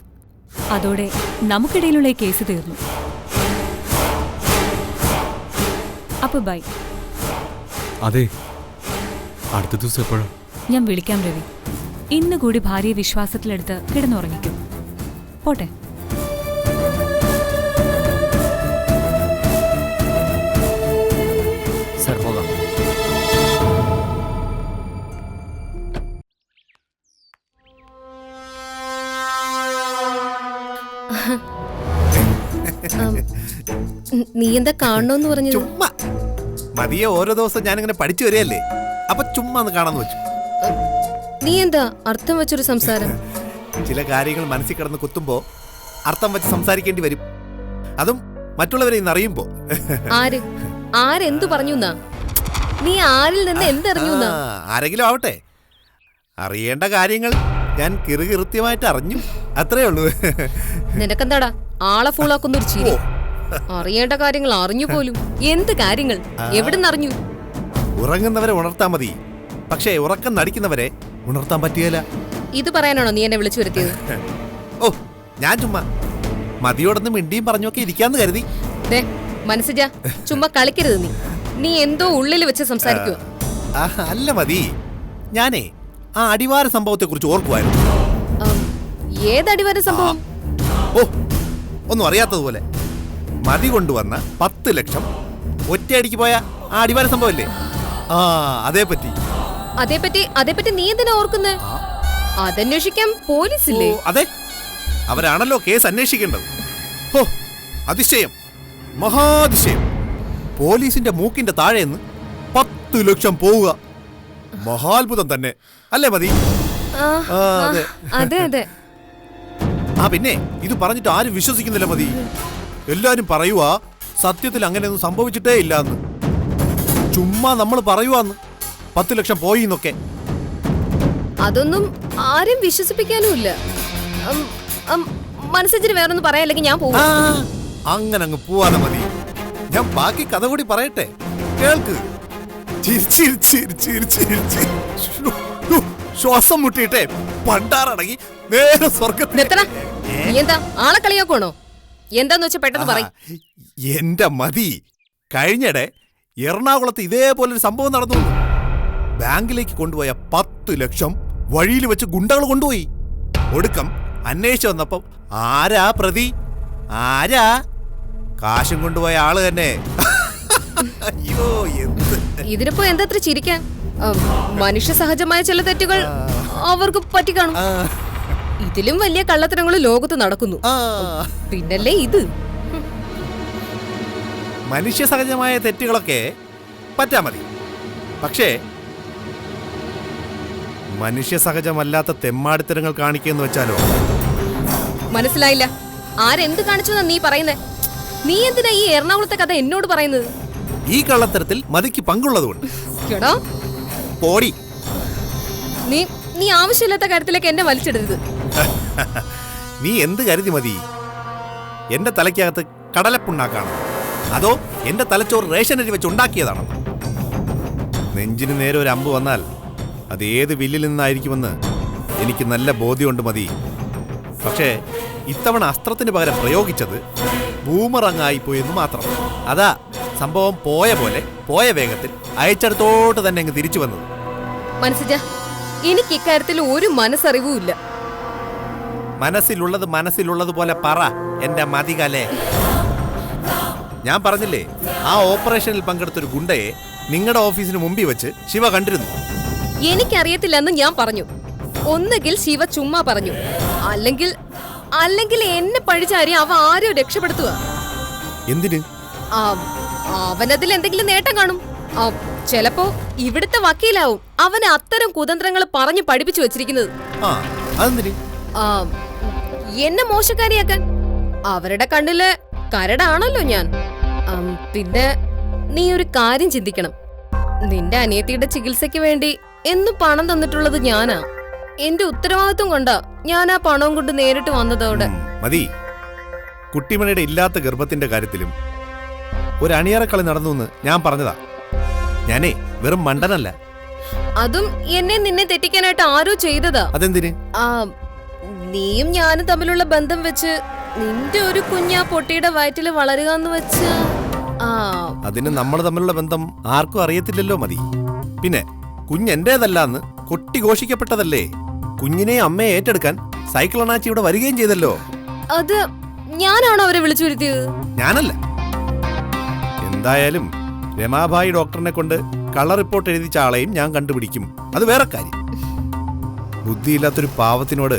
അതോടെ നമുക്കിടയിലുള്ള ഈ കേസ് തീർന്നു. അപ്പൊ ബൈ. അതെ, അടുത്ത ദിവസം എപ്പോഴാ? ഞാൻ വിളിക്കാം രവി. ഇന്ന് കൂടി ഭാര്യയെ വിശ്വാസത്തിലെടുത്ത് കിടന്നുറങ്ങിക്കും. പോട്ടെ. സർ, പോകാം. നീ എന്താ കാണണോന്ന് പറഞ്ഞത്? ചുമ്മാ മതിയെ ഓരോ ദിവസം ഞാനിങ്ങനെ പഠിച്ചു വരികയല്ലേ, അപ്പൊ ചുമ്മാ ഒന്ന് കാണാന്ന് വെച്ചു. നീ എന്താ അർത്ഥം വെച്ചൊരു സംസാരം? ചില കാര്യങ്ങൾ മനസ്സിൽ കിടന്ന് കുത്തുമ്പോ അർത്ഥം വെച്ച് സംസാരിക്കേണ്ടി വരും. അതും മറ്റുള്ളവരെ ഇന്ന് അറിയുമ്പോ. ആരെന്തു പറഞ്ഞു? നീ ആരിൽ നിന്ന് എന്തറിഞ്ഞു? ആരെങ്കിലും ആവട്ടെ, അറിയേണ്ട കാര്യങ്ങൾ ഞാൻ കൃത്യമായിട്ട് അറിഞ്ഞു, അത്രേ ഉള്ളൂ. നിനക്കെന്താടാ ആളെ ഫൂളാക്കുന്ന ഒരു ചിരി? അറിയേണ്ട കാര്യങ്ങൾ അറിഞ്ഞു പോലും. എന്ത് കാര്യങ്ങൾ? എവിടുന്നറിഞ്ഞു? ഉറങ്ങുന്നവരെ ഉണർത്താൻ മതി, പക്ഷേ ഉറക്കം നടിക്കുന്നവരെ ഉണർത്താൻ പറ്റുകയില്ല. ഇത് പറയാനാണോ നീ എന്നെ വിളിച്ചു വരുത്തിയത്? ഓ, ഞാൻ ചുമ്മാ മതിയോടൊന്നും മിണ്ടിയും പറഞ്ഞൊക്കെ ഇരിക്കാന്ന് കരുതി. മനസ്സിജ, ചുമ്മാ കളിക്കരുത്. നീ എന്തോ ഉള്ളിൽ വെച്ച് സംസാരിക്കുക. അല്ല മതി, ഞാനേ ആ അടിവാര സംഭവത്തെ കുറിച്ച് ഓർക്കുമായിരുന്നു. ഏതടിവാര സംഭവം? ഓ, ഒന്നും അറിയാത്തതുപോലെ. മതി കൊണ്ടുവന്ന 10 ലക്ഷം ഒറ്റയടിക്ക് പോയ ആ അടിവാര സംഭവല്ലേ? ആ, അതേപ്പറ്റി നീ എന്തിനാ ഓർക്കുന്നേ? അതന്വേഷിക്കാൻ പോലീസില്ലേ? അതെ, അവരാണല്ലോ കേസ് അന്വേഷിക്കേണ്ടത്. ഓ, അതിശയം, മഹാതിശയം. പോലീസിന്റെ മൂക്കിന്റെ താഴേന്ന് 10 ലക്ഷം പോവുക, മഹാത്ഭുതം തന്നെ അല്ലേ മതി? അതെ അതെ. ആ, പിന്നെ ഇത് പറഞ്ഞിട്ട് ആരും വിശ്വസിക്കുന്നില്ല മതി. എല്ലാരും പറയുവാ സത്യത്തിൽ അങ്ങനെയൊന്നും സംഭവിച്ചിട്ടേ ഇല്ലാന്ന്. ചുമ്മാ നമ്മൾ പറയുവാന്ന് 10 ലക്ഷം പോയി എന്നൊക്കെ. അതൊന്നും ആരും വിശ്വസിപ്പിക്കാനുമില്ല. മനസ്സിന് വേറൊന്നും പറയാല്ലെങ്കിൽ ഞാൻ പോകും. അങ്ങനെ അങ്ങ് പോവാതെ മതി. ഞാൻ ബാക്കി കഥ കൂടി പറയട്ടെ, കേൾക്ക്. ശ്വാസം മുട്ടിയിട്ടേ പണ്ടാറടങ്ങി നേരെ സ്വർഗത്തിൽ. നിർത്തണ. നീ എന്താ ആളെ കളിയാക്കുവാണോ? എന്താന്ന് വെച്ചാ പെട്ടെന്ന് പറയും. എന്റെ മതി. കഴിഞ്ഞിടെ എറണാകുളത്ത് ഇതേപോലൊരു സംഭവം നടന്നു. ബാങ്കിലേക്ക് കൊണ്ടുപോയ 10 ലക്ഷം വഴിയിൽ വെച്ച് ഗുണ്ടകൾ കൊണ്ടുപോയി. ഒടുക്കം അന്വേഷിച്ചു വന്നപ്പം ആരാ പ്രതി? ആരാ? കാശും കൊണ്ടുപോയ ആള് തന്നെ. അയ്യോ, എന്ത് ഇതിനിപ്പോ എന്തത്ര ചിരിക്കാൻ? മനുഷ്യ സഹജമായ ചില തെറ്റുകൾ അവർക്ക് പറ്റിക്കാണും. ഇതിലും വലിയ കള്ളത്തരങ്ങൾ ലോകത്ത് നടക്കുന്നു. പിന്നല്ലേ ഇത്. മനുഷ്യ സഹജമായ തെറ്റുകളൊക്കെ പറ്റാ മതി. പക്ഷേ മനുഷ്യ സഹജമല്ലാത്ത തെമ്മാടിത്തരങ്ങൾ കാണിക്കെന്ന് വെച്ചാലോ? മനസ്സിലായില്ല. ആരെന്ത് കാണിച്ചു നീ പറയുന്നേ? നീ എന്തിനാ ഈ എറണാകുളത്തെ കഥ എന്നോട് പറയുന്നത്? ഈ കള്ളത്തരത്തിൽ മതിക്ക് പങ്കുള്ളതുകൊണ്ട്. കേട്ടോ, പോടി. നീ ആവശ്യമില്ലാത്ത കാര്യത്തിലേക്ക് എന്നെ വലിച്ചിടരുത്. നീ എന്ത് കരുതി മതി? എന്റെ തലയ്ക്കകത്ത് കടലപ്പുണ്ണാക്കാണോ, അതോ എന്റെ തലച്ചോറ് റേഷനരി വെച്ച് ഉണ്ടാക്കിയതാണോ? നെഞ്ചിന് നേരെ ഒരു അമ്പ് വന്നാൽ അത് ഏത് വില്ലിൽ നിന്നായിരിക്കുമെന്ന് എനിക്ക് നല്ല ബോധ്യമുണ്ട് മതി. പക്ഷേ ഇത്തവണ അസ്ത്രത്തിന് പകരം പ്രയോഗിച്ചത് ബൂമറങ്ങായിപ്പോയെന്ന് മാത്രം. അതാ സംഭവം പോയ പോലെ പോയ വേഗത്തിൽ അയച്ചെടുത്തോട്ട് തന്നെ അങ്ങ് തിരിച്ചു വന്നത്. മനസ്സിജ, എനിക്ക് ഇക്കാര്യത്തിൽ ഒരു മനസ്സറിവും ഇല്ല. മനസ്സിലുള്ളത് മനസ്സിലുള്ളതുപോലെ പറ എന്റെ മതികലേ. ഞാൻ പറഞ്ഞില്ലേ, ആ ഓപ്പറേഷനിൽ പങ്കെടുത്തൊരു ഗുണ്ടയെ നിങ്ങളുടെ ഓഫീസിന് മുമ്പിൽ വെച്ച് ശിവ കണ്ടിരുന്നു. എനിക്കറിയത്തില്ലെന്ന് ഞാൻ പറഞ്ഞു. ഒന്നുകിൽ ശിവ ചുമ്മാ പറഞ്ഞു, അല്ലെങ്കിൽ എന്നെ പഴിച്ചാരി അവ ആരോ രക്ഷപ്പെടുത്തുക. എന്തിന്? അവനതിൽ എന്തെങ്കിലും നേട്ടം കാണും. ചിലപ്പോ ഇവിടുത്തെ വക്കീലാവും അവന് അത്തരം കുതന്ത്രങ്ങൾ പറഞ്ഞു പഠിപ്പിച്ചു വെച്ചിരിക്കുന്നത്. എന്നെ മോശക്കാരിയാക്കാൻ. അവരുടെ കണ്ണില് കരടാണല്ലോ ഞാൻ. പിന്നെ നീ ഒരു കാര്യം ചിന്തിക്കണം. നിന്റെ അനിയത്തിയുടെ ചികിത്സയ്ക്ക് വേണ്ടി എന്നും പണം തന്നിട്ടുള്ളത് ഞാനാ. എന്റെ ഉത്തരവാദിത്വം കൊണ്ടാ ഞാൻ ആ പണവും കൊണ്ട് നേരിട്ട് വന്നതോടെ. മതി. കുട്ടിമണിയുടെ ഇല്ലാത്ത ഗർഭത്തിന്റെ കാര്യത്തിലും ഒരു അണിയറക്കളി നടന്നു എന്ന് ഞാൻ പറഞ്ഞതാ. ഞാനേ വെറും മണ്ടനല്ല. അതും എന്നെ നിന്നെ തെറ്റിക്കാനായിട്ട് ആരോ ചെയ്തതാ. അതെന്തിന്? നീയും ഞാനും തമ്മിലുള്ള ബന്ധം വെച്ച് നിന്റെ ഒരു കുഞ്ഞാ പൊട്ടിയുടെ വയറ്റില് വളരുക എന്ന് വെച്ച്. അതിന് നമ്മൾ തമ്മിലുള്ള ബന്ധം ആർക്കും അറിയത്തില്ലല്ലോ മതി. പിന്നെ കുഞ്ഞെന്റേതല്ലാന്ന് കൊട്ടിഘോഷിക്കപ്പെട്ടതല്ലേ. കുഞ്ഞിനെ അമ്മയെ ഏറ്റെടുക്കാൻ സൈക്കിൾ അണാച്ചി ഇവിടെ വരികയും ചെയ്തല്ലോ. അത് ഞാനാണോ അവരെ വിളിച്ചു വരുത്തിയത്? ഞാനല്ല. എന്തായാലും രമാഭായി ഡോക്ടറിനെ കൊണ്ട് കള്ള റിപ്പോർട്ട് എഴുതിച്ച ആളെയും ഞാൻ കണ്ടുപിടിക്കും. അത് വേറെ കാര്യം. ബുദ്ധിയില്ലാത്തൊരു പാവത്തിനോട്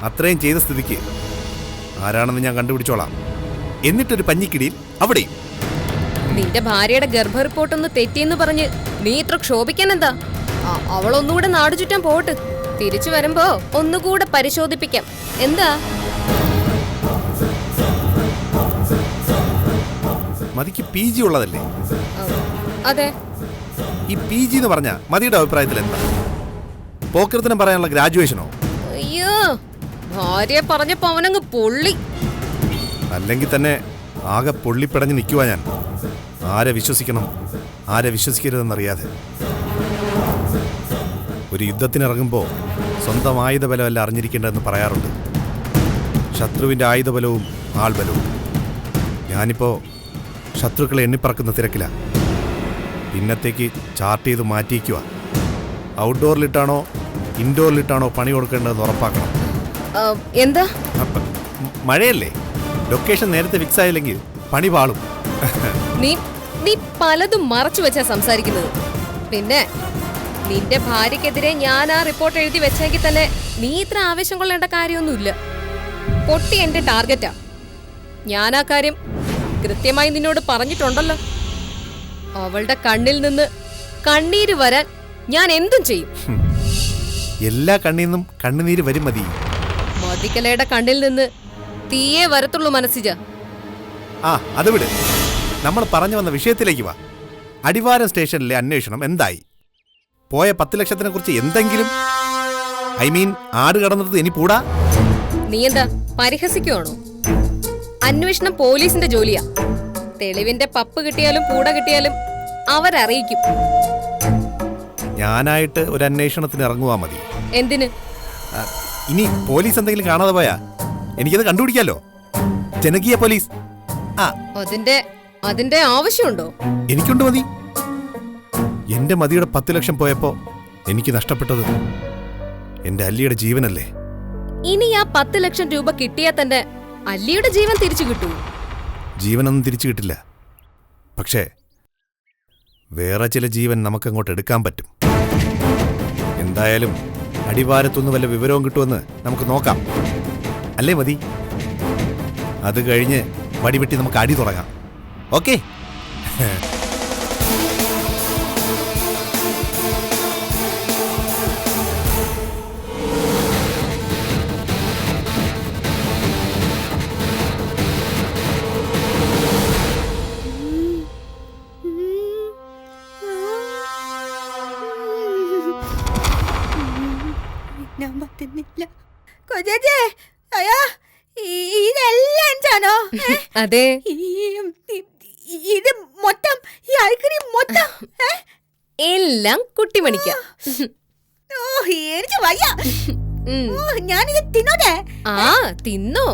അത്രയും ചെയ്ത സ്ഥിതിക്ക് ആരാണെന്ന് ഞാൻ കണ്ടുപിടിച്ചോളാം. എന്നിട്ടൊരു പഞ്ഞിക്കിടിയിൽ അവിടെയും. നിന്റെ ഭാര്യയുടെ ഗർഭ റിപ്പോർട്ട് ഒന്ന് തെറ്റിയെന്ന് പറഞ്ഞ് നീ ഇത്ര ക്ഷോഭിക്കാൻ എന്താ? അവളൊന്നുകൂടെ നാടു ചുറ്റാൻ പോട്ട്. തിരിച്ചു വരുമ്പോ ഒന്നുകൂടെ പരിശോധിപ്പിക്കാം. എന്താ? മതിക്ക് PG ഉള്ളതല്ലേ? അതെ. ഈ PG എന്ന് പറഞ്ഞ മതിയുടെ അഭിപ്രായത്തിൽ എന്താ? പോക്കരത്തിനും പറയാനുള്ള ഗ്രാജുവേഷനോ? അയ്യോ, ഭാര്യ പറഞ്ഞപ്പോ അവനങ്ങ് പൊള്ളി. അല്ലെങ്കിൽ തന്നെ ആകെ പൊള്ളിപ്പടഞ്ഞ് നിൽക്കുവാ ഞാൻ. ആരെ വിശ്വസിക്കണം, ആരെ വിശ്വസിക്കരുതെന്നറിയാതെ. ഒരു യുദ്ധത്തിനിറങ്ങുമ്പോൾ സ്വന്തം ആയുധബലമല്ല അറിഞ്ഞിരിക്കേണ്ടതെന്ന് പറയാറുണ്ട്. ശത്രുവിൻ്റെ ആയുധബലവും ആൾബലവും. ഞാനിപ്പോൾ ശത്രുക്കളെ എണ്ണിപ്പറക്കുന്ന തിരക്കിലാണ്. പിന്നത്തേക്ക് ചാർട്ട് ചെയ്ത് മാറ്റിയിരിക്കുക. ഔട്ട്ഡോറിലിട്ടാണോ ഇൻഡോറിലിട്ടാണോ പണി കൊടുക്കേണ്ടതെന്ന് ഉറപ്പാക്കണം. എന്താ? മഴയല്ലേ, ലൊക്കേഷൻ നേരത്തെ ഫിക്സ് ആയില്ലെങ്കിൽ പണി പാളും. നീ പലതും മറച്ചു വെച്ചാ സംസാരിക്കുന്നത്. പിന്നെ നിന്റെ ഭാര്യക്കെതിരെ ഞാൻ ആ റിപ്പോർട്ട് എഴുതി വെച്ചെങ്കിൽ തന്നെ നീ ഇത്ര ആവേശം കൊള്ളേണ്ട കാര്യമൊന്നുമില്ല. പൊട്ടി എന്റെ ടാർഗറ്റാ. ഞാൻ ആ കാര്യം കൃത്യമായി നിന്നോട് പറഞ്ഞിട്ടുണ്ടല്ലോ. അവളുടെ കണ്ണിൽ നിന്ന് കണ്ണീര് വരാൻ ഞാൻ എന്തും ചെയ്യും. എല്ലാ കണ്ണീന്നും കണ്ണുനീര് വരും മതി. മതിക്കലയുടെ കണ്ണിൽ നിന്ന് തീയേ വരത്തുള്ളൂ മനസ്സിജ. അത് വിട്. നമ്മൾ പറഞ്ഞു വന്ന വിഷയത്തിലേക്ക് വാ. അടിവാരം സ്റ്റേഷനിലെ അന്വേഷണം എന്തായി? പോയ 10 ലക്ഷത്തിനെ കുറിച്ച് എന്തെങ്കിലും? ആട് കടന്നത് ഇനി പൂടാ? നീ എന്താ പരിഹസിക്കുവാണോ? അന്വേഷണം പോലീസിന്റെ ജോലിയാ. തെളിവിന്റെ പപ്പ് കിട്ടിയാലും പൂട കിട്ടിയാലും അവരറിയിക്കും. ഞാനായിട്ട് ഒരു അന്വേഷണത്തിന് ഇറങ്ങുവാ മതി. എന്തിന്? ആ, ഇനി പോലീസ് എന്തെങ്കിലും കാണാതെ പോയാ എനിക്കത് കണ്ടുപിടിക്കാലോ. ജനകീയ പോലീസ്. ആ, അതിന്റെ ആവശ്യമുണ്ടോ? എനിക്കുണ്ട് മതി. എന്റെ മതിയുടെ 10 ലക്ഷം പോയപ്പോ എനിക്ക് നഷ്ടപ്പെട്ടത് എന്റെ അല്ലിയുടെ ജീവനല്ലേ. ഇനി ആ 10 ലക്ഷം രൂപ കിട്ടിയാൽ തന്നെ അല്ലിയുടെ ജീവൻ തിരിച്ചു കിട്ടൂ? ജീവനൊന്നും തിരിച്ചു കിട്ടില്ല. പക്ഷേ വേറെ ചില ജീവൻ നമുക്കങ്ങോട്ട് എടുക്കാൻ പറ്റും. എന്തായാലും അടിവാരത്തുനിന്ന് വല്ല വിവരവും കിട്ടുമെന്ന് നമുക്ക് നോക്കാം. അല്ലേ മതി? അത് കഴിഞ്ഞ് വടിവെട്ടി നമുക്ക് അടി തുടങ്ങാം. ഓക്കെ? ഞാൻ പറ്റുന്നില്ല. കൊച്ചേച്ചി, അയ്യാ, ഇതെല്ലാം ചാനോ? അതെ. ഇത് മൊത്തം ഈ ഐസ്ക്രീം മൊത്തം എല്ലാം കുട്ടിമണിക്ക. ഓ, എനിക്ക് വയ്യ. ഞാനിത് തിന്നോട്ടെ? ആ, തിന്നോ.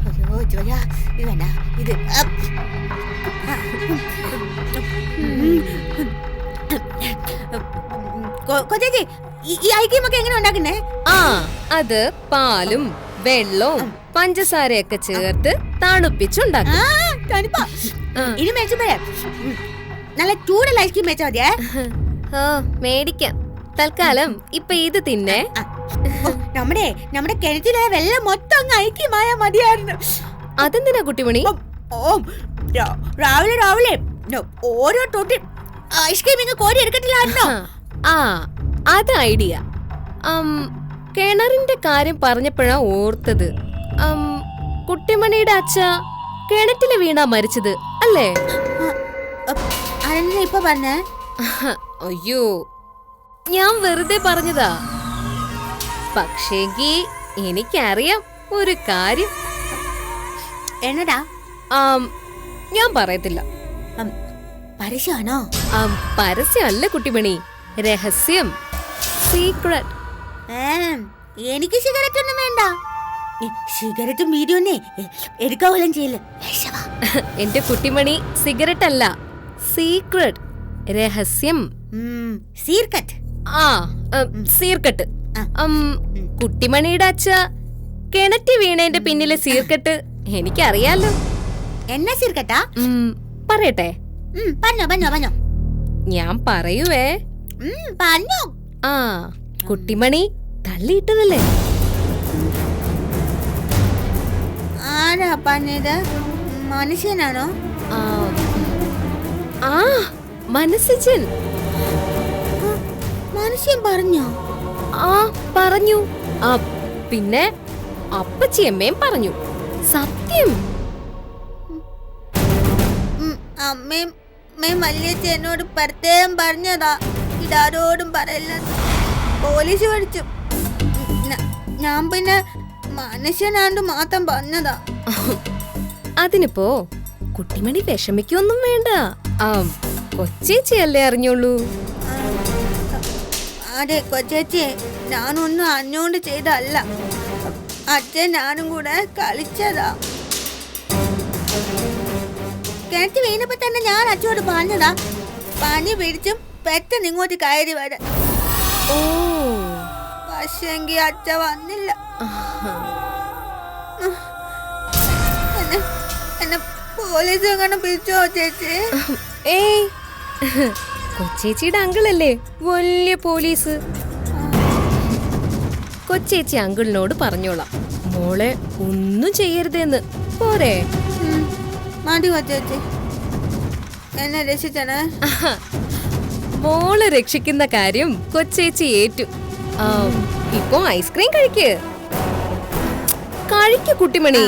അയ്യോ, ജോയ, ഇത് വേണ്ട. ഇത് കൊച്ചേച്ചി, ഈ ഐസ്ക്രീം ഒക്കെ എങ്ങനെ ഉണ്ടാക്കുന്നേ? ആ, അത് പാലും വെള്ളവും പഞ്ചസാരയൊക്കെ ചേർത്ത് തണുപ്പിച്ചുണ്ടാക്കും. ഇനി മേടിച്ചപ്പോഴേ നല്ല ചൂടുള്ള ഐസ്ക്രീം മേടിച്ചാ മതിയേ. ഓ, മേടിക്കാം. തൽക്കാലം ഇപ്പൊ ഇത് തിന്നേ. നമ്മുടെ കിണറ്റിലെ വെള്ളം മൊത്തം അങ്ങ് ഐക്യമായ മതിയായിരുന്നു. അതെന്തിനാ കുട്ടിമണി? രാവിലെ ഓരോ തൊട്ടി ഐസ്ക്രീം ഇങ്ങ് കോരി എടുക്കത്തില്ലായിരുന്നോ? ആ, അത് ഐഡിയ. കിണറിന്റെ കാര്യം പറഞ്ഞപ്പോഴാ ഓർത്തത്. കുട്ടിമണിയുടെ അച്ഛ കിണറ്റില് വീണാ മരിച്ചത് അല്ലേ? അതെന്താ ഇപ്പൊ പറഞ്ഞേ? അയ്യോ, ഞാൻ വെറുതെ പറഞ്ഞതാ. പക്ഷേങ്കി എനിക്കറിയാം ഒരു കാര്യം. എന്നടാ? ഞാൻ പറയത്തില്ല. പരസ്യമാണോ? പരസ്യമല്ല കുട്ടിമണി, രഹസ്യം, സീക്രട്ട്. എനിക്ക് സിഗരറ്റ് ഒന്നും വേണ്ട. സിഗരറ്റും വീഡിയോന്നെ എടുക്കാൻ പോലും ചെയ്യില്ല. എന്റെ കുട്ടിമണി, സിഗരറ്റ് അല്ല, സീക്രട്ട്, രഹസ്യം. സീർക്കട്ട്. ആ, സീർക്കട്ട്. കുട്ടിമണിയുടെ അച്ഛ കിണറ്റി വീണേന്റെ പിന്നിലെ സീർക്കട്ട് എനിക്കറിയാലോ. എന്നാ സീർക്കട്ടാ? പറയട്ടെ? പറഞ്ഞോ. ഞാൻ പറയുവേ. പറഞ്ഞോ. ആ, കുട്ടിമണി തള്ളിയിട്ടതല്ലേ? ആരാ പറഞ്ഞത്? മനുഷ്യനാണോ? ആ, മനസ്സിച്ചൻ. മനുഷ്യൻ പറഞ്ഞോ? ആ, പറഞ്ഞു. പിന്നെ അപ്പച്ചിയമ്മയും പറഞ്ഞു. സത്യം. അമ്മയും വലിയച്ഛൻ എന്നോട് പ്രത്യേകം പറഞ്ഞതാ ഇതാരോടും പറയില്ല. പോലീസ് പഠിച്ചു. ഞാൻ പിന്നെ മനുഷ്യനാണ്ട് മാത്രം പറഞ്ഞതാ. അതിനിപ്പോ കുട്ടിമണി വിഷമിക്കൊന്നും വേണ്ട. കൊച്ചേച്ചിയല്ലേ അറിഞ്ഞോളൂ. അതെ കൊച്ചേച്ചി, ഞാനൊന്നും അറിഞ്ഞോണ്ട് ചെയ്തല്ല. അച്ഛൻ ഞാനും കൂടെ കളിച്ചതാ. കിണറ്റ് വീണപ്പോ തന്നെ ഞാൻ അച്ഛനോട് പറഞ്ഞതാ പനി പിടിച്ചും പെട്ടെന്ന് ഇങ്ങോട്ട് കയറി വരാൻ. ഓ, പക്ഷെങ്കി അച്ഛ വന്നില്ല. എന്നെ പോലീസ് എങ്ങനെ പിടിച്ചോ ചേച്ചി? ഏയ്, കൊച്ചേച്ചിയുടെ അങ്കിളല്ലേ വലിയ പോലീസ്. കൊച്ചേച്ചി അങ്കിളിനോട് പറഞ്ഞോളാം മോളെ ഒന്നും ചെയ്യരുതെന്ന്. പോരെ? മതി കൊച്ചേച്ചി, എന്നെ രക്ഷിച്ചേ. മോളെ രക്ഷിക്കുന്ന കാര്യം കൊച്ചേച്ചി ഏറ്റു. ഇപ്പൊ ഐസ്ക്രീം കഴിക്ക് കുട്ടിമണി.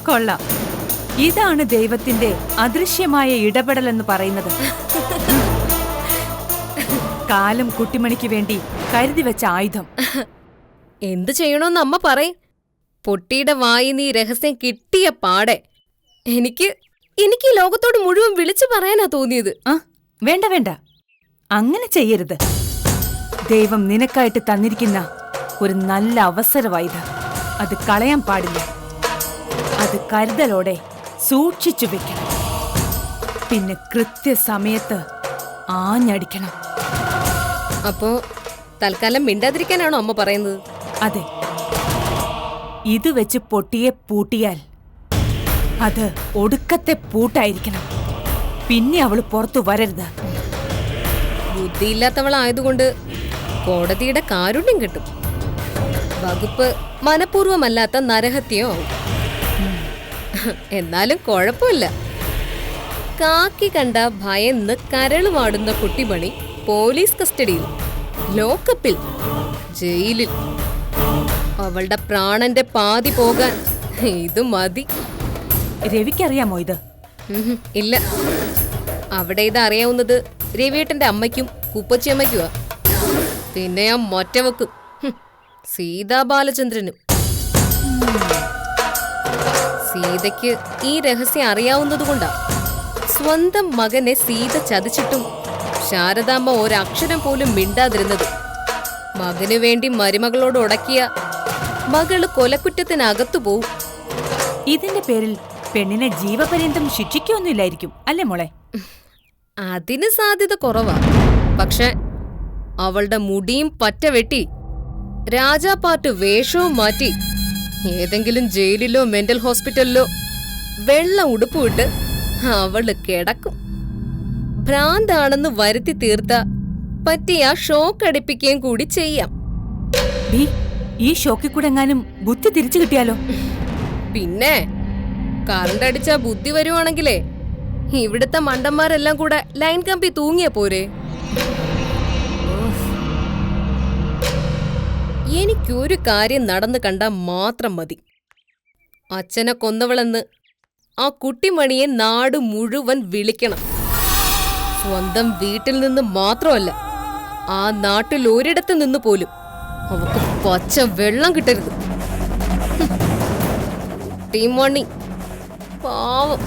കൊള്ളാം. ഇതാണ് ദൈവത്തിന്റെ അദൃശ്യമായ ഇടപെടലെന്ന് പറയുന്നത്. കാലം കുട്ടിമണിക്ക് വേണ്ടി കരുതി വെച്ച ആയുധം. എന്തു ചെയ്യണോന്ന് അമ്മ പറയും. പൊട്ടിയുടെ വായി നീ രഹസ്യം കിട്ടിയ പാടെ എനിക്ക് ഈ ലോകത്തോട് മുഴുവൻ വിളിച്ചു പറയാനാ തോന്നിയത്. ആ, വേണ്ട വേണ്ട, അങ്ങനെ ചെയ്യരുത്. ദൈവം നിനക്കായിട്ട് തന്നിരിക്കുന്ന ഒരു നല്ല അവസരമായത്. അത് കളയാൻ പാടില്ല. അത് കരുതലോടെ സൂക്ഷിച്ചു വെക്കണം. പിന്നെ കൃത്യസമയത്ത് ആഞ്ഞടിക്കണം. അപ്പോ തൽക്കാലം മിണ്ടാതിരിക്കാനാണോ അമ്മ പറയുന്നത്? അതെ, ഇത് വെച്ച് പൊട്ടിയെ പൂട്ടിയാൽ അത് ഒടുക്കത്തെ പൂട്ടായിരിക്കണം. പിന്നെ അവള് പുറത്തു വരരുത്. ബുദ്ധിയില്ലാത്തവളായതുകൊണ്ട് കോടതിയുടെ കാരുണ്യം കിട്ടും. വകുപ്പ് മനഃപൂർവ്വമല്ലാത്ത നരഹത്യോ ആവും. എന്നാലും കുഴപ്പമില്ല. കാക്കി കണ്ട ഭയന്ന് കരളുമാടുന്ന കുട്ടിമണി പോലീസ് കസ്റ്റഡിയിൽ, ലോക്കപ്പിൽ, ജയിലിൽ. അവളുടെ പ്രാണന്റെ പാതി പോകാൻ ഇത് മതി. രവിക്കറിയാമോ ഇത്? ഇല്ല. അവിടെ ഇത് അറിയാവുന്നത് രവിയേട്ടന്റെ അമ്മയ്ക്കും കുപ്പച്ചിയമ്മയ്ക്കുവാ. പിന്നെ ആ മൊറ്റവക്കും സീതാ ബാലചന്ദ്രനും. സീതയ്ക്ക് ഈ രഹസ്യം അറിയാവുന്നതുകൊണ്ടാ സ്വന്തം മകനെ സീത ചതിച്ചിട്ടും ശാരദാമ്മ ഒരക്ഷരം പോലും മിണ്ടാതിരുന്നത്. മകനു വേണ്ടി മരുമകളോട് ഉടക്കിയ മകള് കൊലക്കുറ്റത്തിനകത്തു പോവും. ഇതിന്റെ പേരിൽ പെണ്ണിനെ ജീവപര്യന്തം ശിക്ഷിക്കൊന്നുമില്ലായിരിക്കും അല്ലേ മോളെ? അതിന് സാധ്യത കുറവാ. പക്ഷെ അവളുടെ മുടിയും പറ്റ വെട്ടി രാജാപ്പാട്ട് വേഷവും മാറ്റി ഏതെങ്കിലും ജയിലിലോ മെന്റൽ ഹോസ്പിറ്റലിലോ വെള്ള ഉടുപ്പുവിട്ട് അവള് കിടക്കും. ഭ്രാന്താണെന്ന് വരുത്തി തീർത്ത പറ്റിയ ഷോക്ക് അടിപ്പിക്കുകയും കൂടി ചെയ്യാം. ഈ ഷോക്കിൽ കൂടെ എങ്ങാനും ബുദ്ധി തിരിച്ചു കിട്ടിയാലോ? പിന്നെ കറണ്ട് അടിച്ചാ ബുദ്ധി വരുവാണെങ്കിലേ ഇവിടുത്തെ മണ്ടന്മാരെല്ലാം കൂടെ ലൈൻ കമ്പി തൂങ്ങിയ പോരെ. എനിക്കൊരു കാര്യം നടന്നു കണ്ടാൽ മാത്രം മതി. അച്ഛനെ കൊന്നവളെന്ന് ആ കുട്ടിമണിയെ നാട് മുഴുവൻ വിളിക്കണം. സ്വന്തം വീട്ടിൽ നിന്ന് മാത്രമല്ല, ആ നാട്ടിൽ ഒരിടത്ത് നിന്ന് പോലും അവക്ക് പച്ച വെള്ളം കിട്ടരുത്. കുട്ടിമണി പാവം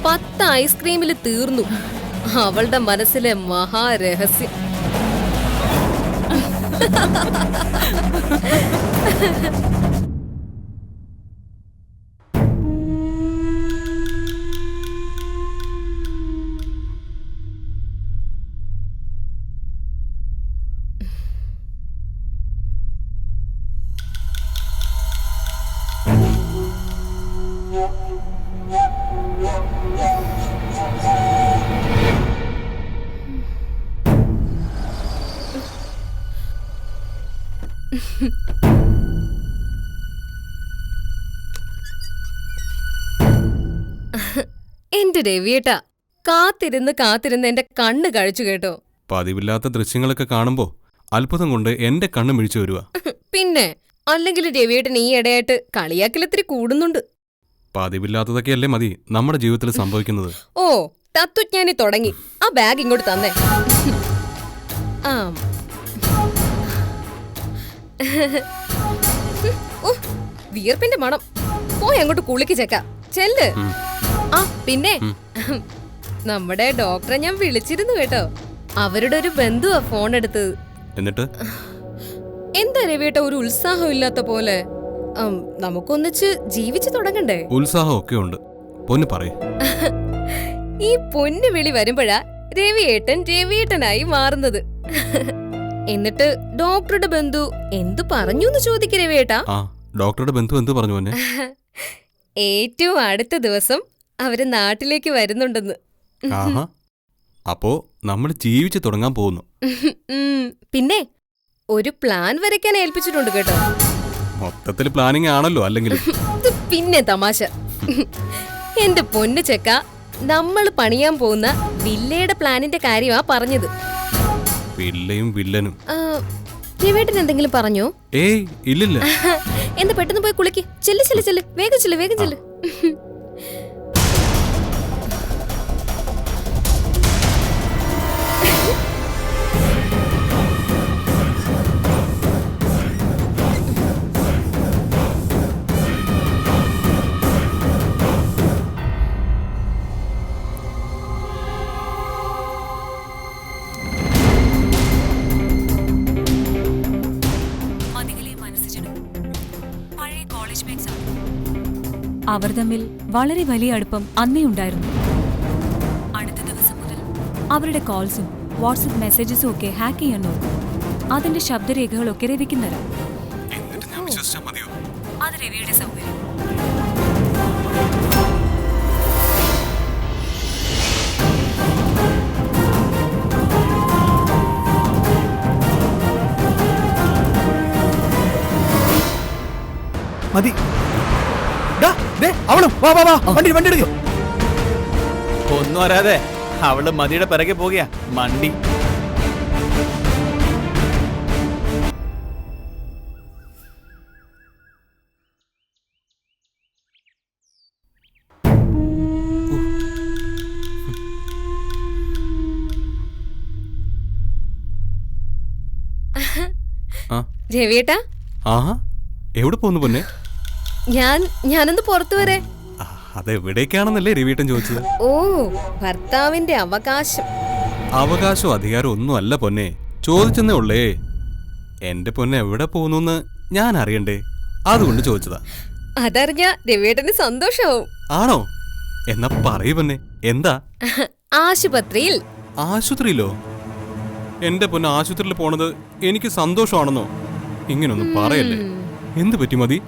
10 ഐസ്ക്രീമിൽ തീർന്നു അവളുടെ മനസ്സിലെ മഹാരഹസ്യം. എന്റെ രവിയേട്ടാ, കാത്തിരുന്ന് എന്റെ കണ്ണ് കഴിച്ചു കേട്ടോ. പതിവില്ലാത്ത ദൃശ്യങ്ങളൊക്കെ കാണുമ്പോ അത്ഭുതം കൊണ്ട് എന്റെ കണ്ണ് മിഴിച്ചു വരുക. പിന്നെ അല്ലെങ്കിൽ രവിയേട്ടൻ ഈ ഇടയായിട്ട് കളിയാക്കലിത്തിരി കൂടുന്നുണ്ട്. പതിവില്ലാത്തതൊക്കെയല്ലേ മതി നമ്മുടെ ജീവിതത്തിൽ സംഭവിക്കുന്നത്. ഓ, തത്വജ്ഞാനി തുടങ്ങി. ആ ബാഗ് ഇങ്ങോട്ട് തന്നേ. ആ വിയർപ്പിന്റെ മണം. പോയി അങ്ങോട്ട് കുളിക്ക് ചെക്ക ചെല്ല്. ആ പിന്നെ നമ്മുടെ ഡോക്ടറെ ഞാൻ വിളിച്ചിരുന്നു കേട്ടോ. അവരുടെ ഒരു ബന്ധുവാ ഫോൺ എടുത്തത്. എന്നിട്ട് എന്താ രവിയേട്ട ഒരു ഉത്സാഹം ഇല്ലാത്ത പോലെ? നമുക്കൊന്നിച്ച് ജീവിച്ചു തുടങ്ങണ്ടേ? ഉത്സാഹം ഒക്കെ ഉണ്ട്. പൊന്നു പറയ്. ഈ പൊന്നു വിളി വരുമ്പോഴാ രവിയേട്ടനായി മാറുന്നത്. എന്നിട്ട് ഡോക്ടറുടെ ബന്ധു എന്തു പറഞ്ഞു എന്ന് ചോദിക്ക രവിയേട്ടാ. ആ, ഡോക്ടറുടെ ബന്ധു എന്തു പറഞ്ഞു മോനെ? ഏറ്റവും അടുത്ത ദിവസം അവര് നാട്ടിലേക്ക് വരുന്നുണ്ടെന്ന്. ആഹാ, അപ്പോ നമ്മൾ ജീവിച്ചു തുടങ്ങാൻ പോകുന്നു. പിന്നെ ഒരു പ്ലാൻ വരയ്ക്കാൻ ഏൽപ്പിച്ചിട്ടുണ്ട് കേട്ടോ. മൊത്തത്തിൽ പ്ലാനിങ് ആണല്ലോ. അല്ലെങ്കിൽ പിന്നെ തമാശ. എന്റെ പൊന്നു ചെക്ക, നമ്മൾ പണിയാൻ പോകുന്ന വില്ലയുടെ പ്ലാനിന്റെ കാര്യമാ പറഞ്ഞത്. വില്ലയും വില്ലനും രവേട്ടൻ എന്തെങ്കിലും പറഞ്ഞോ? ഏയ് ഇല്ലില്ല. എന്താ പെട്ടെന്ന് പോയി കുളിക്ക്. ചെല്ല് ചെല്ല് ചെല്ല്, വേഗം ചെല്ല്, വേഗം ചെല്ല്. അവർ തമ്മിൽ വളരെ വലിയ അടുപ്പം അന്നേ ഉണ്ടായിരുന്നു. അടുത്ത ദിവസം മുതൽ അവരുടെ കോൾസും വാട്സപ്പ് മെസ്സേജസും ഒക്കെ ഹാക്ക് ചെയ്യാൻ നോക്കും. അതിന്റെ ശബ്ദരേഖകളൊക്കെ രവിക്ക് തരാം. അത് രവിയുടെ സൗകര്യം. മതി. അവളും വണ്ടി വണ്ടി എടുക്കോ. ഒന്നും അറിയാതെ അവള് മതിയുടെ പിറകെ പോകുക മണ്ടി. രവിയേട്ടാ, ആഹാ, എവിടെ പോകുന്നു പൊന്നെ? ഞാനൊന്ന് പുറത്തു വരെ. അതെവിടേക്കാണെന്നല്ലേ രവിയേട്ടൻ ചോദിച്ചത്. ഓ, ഭർത്താവിന്റെ അവകാശം. അവകാശവും അധികാരം ഒന്നും അല്ല പൊന്നെ, ചോദിച്ചെന്നേ ഉള്ളേ. എന്റെ പൊന്നെ എവിടെ പോകുന്നു ഞാൻ അറിയണ്ടേ, അതുകൊണ്ട് ചോദിച്ചതാ. അതറിഞ്ഞ രവിയേട്ടന് സന്തോഷാവും. ആണോ? എന്നാ പറയൂ പൊന്നെ, എന്താ? ആശുപത്രിയിൽ. ആശുപത്രിയിലോ? എന്റെ പൊന്നെ, ആശുപത്രിയിൽ പോണത് എനിക്ക് സന്തോഷമാണെന്നോ? ഇങ്ങനൊന്നും പറയല്ലേ. എന്ത് പറ്റി മതി?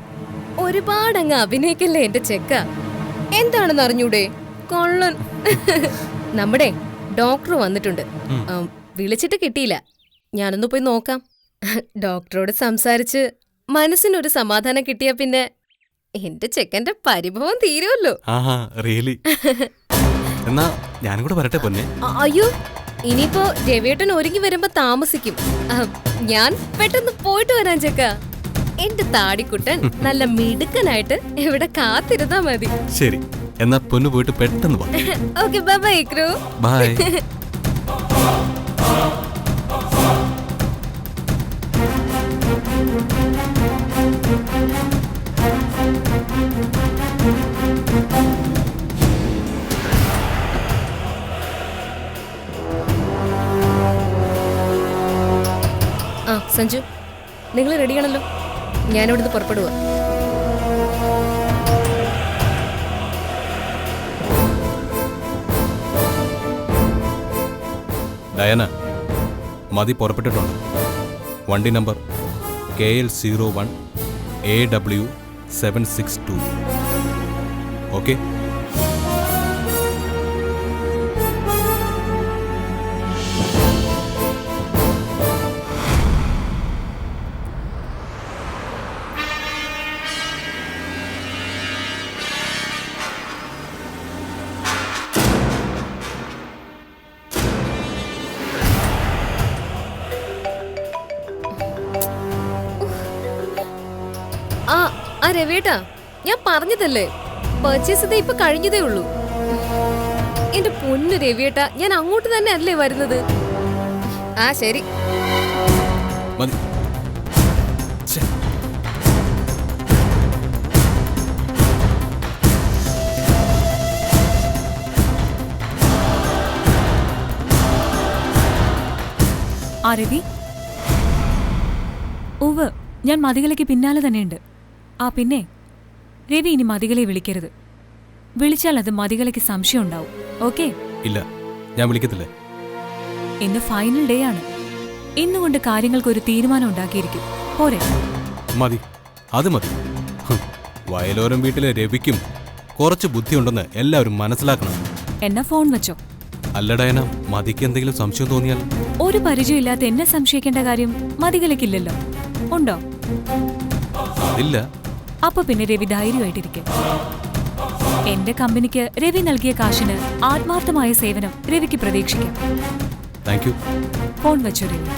ഒരുപാടങ്ങ് അഭിനയിക്കല്ലേ എന്റെ ചെക്ക. എന്താണെന്ന് അറിഞ്ഞൂടെ? കൊള്ളൻ. നമ്മുടെ ഡോക്ടർ വന്നിട്ടുണ്ട്. വിളിച്ചിട്ട് കിട്ടിയില്ല. ഞാനൊന്ന് പോയി നോക്കാം. ഡോക്ടറോട് സംസാരിച്ച് മനസ്സിനൊരു സമാധാനം കിട്ടിയ പിന്നെ എന്റെ ചെക്കന്റെ പരിഭവം തീരുമല്ലോ. എന്നാ ഞാനും കൂടെ വരട്ടെ പൊന്നെ. അയ്യോ, ഇനിയിപ്പോ രവിയേട്ടൻ ഒരുങ്ങി വരുമ്പോ താമസിക്കും. ഞാൻ പെട്ടെന്ന് പോയിട്ട് വരാൻ ചെക്ക. എന്റെ താടിക്കുട്ടൻ നല്ല മിടുക്കനായിട്ട് ഇവിടെ കാത്തിരുന്നാ മതി. ശരി, എന്നാ പൊന്നു പോയിട്ട് പെട്ടെന്ന് വാ. Okay, bye bye Ikru. Bye. ആ സഞ്ജു, നിങ്ങൾ റെഡിയാണല്ലോ? ഞാനിവിടുന്ന് പുറപ്പെടുക. ഡയന, മതി പുറപ്പെട്ടിട്ടുണ്ട്. വണ്ടി നമ്പർ KL01 AW 762. ഓക്കെ? ആ രവിയേട്ടാ, ഞാൻ പറഞ്ഞതല്ലേ, പർച്ചേസ് ഇപ്പൊ കഴിഞ്ഞതേ ഉള്ളൂ. എന്റെ പൊന്നു രവിയേട്ടാ, ഞാൻ അങ്ങോട്ട് തന്നെ അല്ലേ വരുന്നത്. ആ ശരി. ആ രവി, ഉവ്, ഞാൻ മതികലയ്ക്ക് പിന്നാലെ തന്നെയുണ്ട്. ആ പിന്നെ രവി ഇനി മതികലയെ വിളിക്കരുത്. വിളിച്ചാൽ അത് മതികലയ്ക്ക് സംശയം ഉണ്ടാവും. ഓക്കെ? ഇല്ല, ഞാൻ വിളിക്കത്തില്ല. ഇന്ന് ഫൈനൽ ഡേ ആണ്. ഇന്നുകൊണ്ട് കാര്യങ്ങൾക്ക് ഒരു തീരുമാനം ഉണ്ടാക്കിയിരിക്കും. പോരെ? മതി, അത് മതി. വയലോരം വീട്ടിലെ രവിക്കും കുറച്ച് ബുദ്ധിയുണ്ടെന്ന് എല്ലാവരും മനസ്സിലാക്കണം. എന്നാ ഫോൺ വെച്ചോ. അല്ല ഡയന, മതിക്ക് എന്തെങ്കിലും സംശയം തോന്നിയാൽ? ഒരു പരിചയമില്ലാത്ത എന്നെ സംശയിക്കേണ്ട കാര്യം മതികലയ്ക്കില്ലല്ലോ. ഉണ്ടോ? അതില്ല. അപ്പൊ പിന്നെ രവി ധൈര്യമായിട്ടിരിക്കും. എന്റെ കമ്പനിക്ക് രവി നൽകിയ കാശിന് ആത്മാർത്ഥമായ സേവനം രവിക്ക് പ്രതീക്ഷിക്കാം. Thank you. ഫോൺ വെച്ചോ രവി.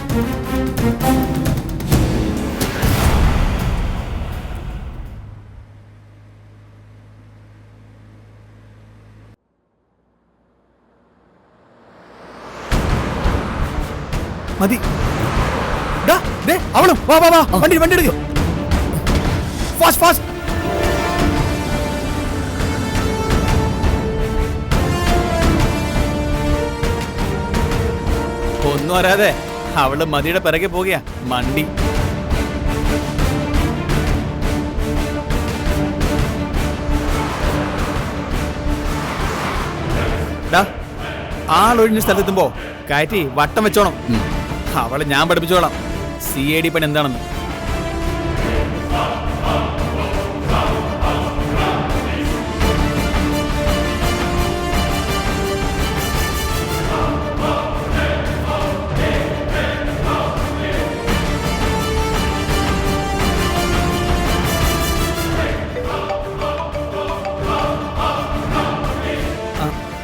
മതി. ഡാ, ദേ, അവളും വാ വാ വാ, വണ്ടി വണ്ടി എടുക്കോ. Fast fast. ഒന്നും അറിയാതെ അവള് മതിയുടെ പിറകെ പോകുക മണ്ടി. ആളൊഴിഞ്ഞ സ്ഥലത്തെത്തുമ്പോ കയറ്റി വട്ടം വെച്ചോണം. അവളെ ഞാൻ പഠിപ്പിച്ചോളാം CID പണി എന്താണെന്ന്.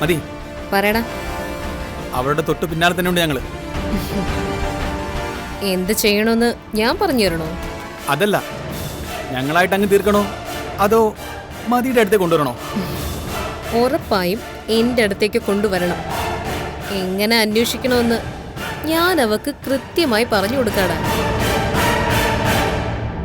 മതി, പറയടാ. അവളുടെ തൊട്ട് പിന്നാലെ തന്നെ ഉണ്ട് ഞങ്ങള്. എന്ത് ചെയ്യണമെന്ന് ഞാൻ പറഞ്ഞു തരണോ? അതല്ല, ഞങ്ങളായിട്ട് അങ്ങ് തീർക്കണോ അതോ മതിയുടെ അടുത്തേക്ക് കൊണ്ടുവരണോ? ഉറപ്പായും എൻ്റെ അടുത്തേക്ക് കൊണ്ടുവരണം. എങ്ങനെ അന്വേഷിക്കണമെന്ന് ഞാൻ അവക്ക് കൃത്യമായി പറഞ്ഞു കൊടുക്കാടാ.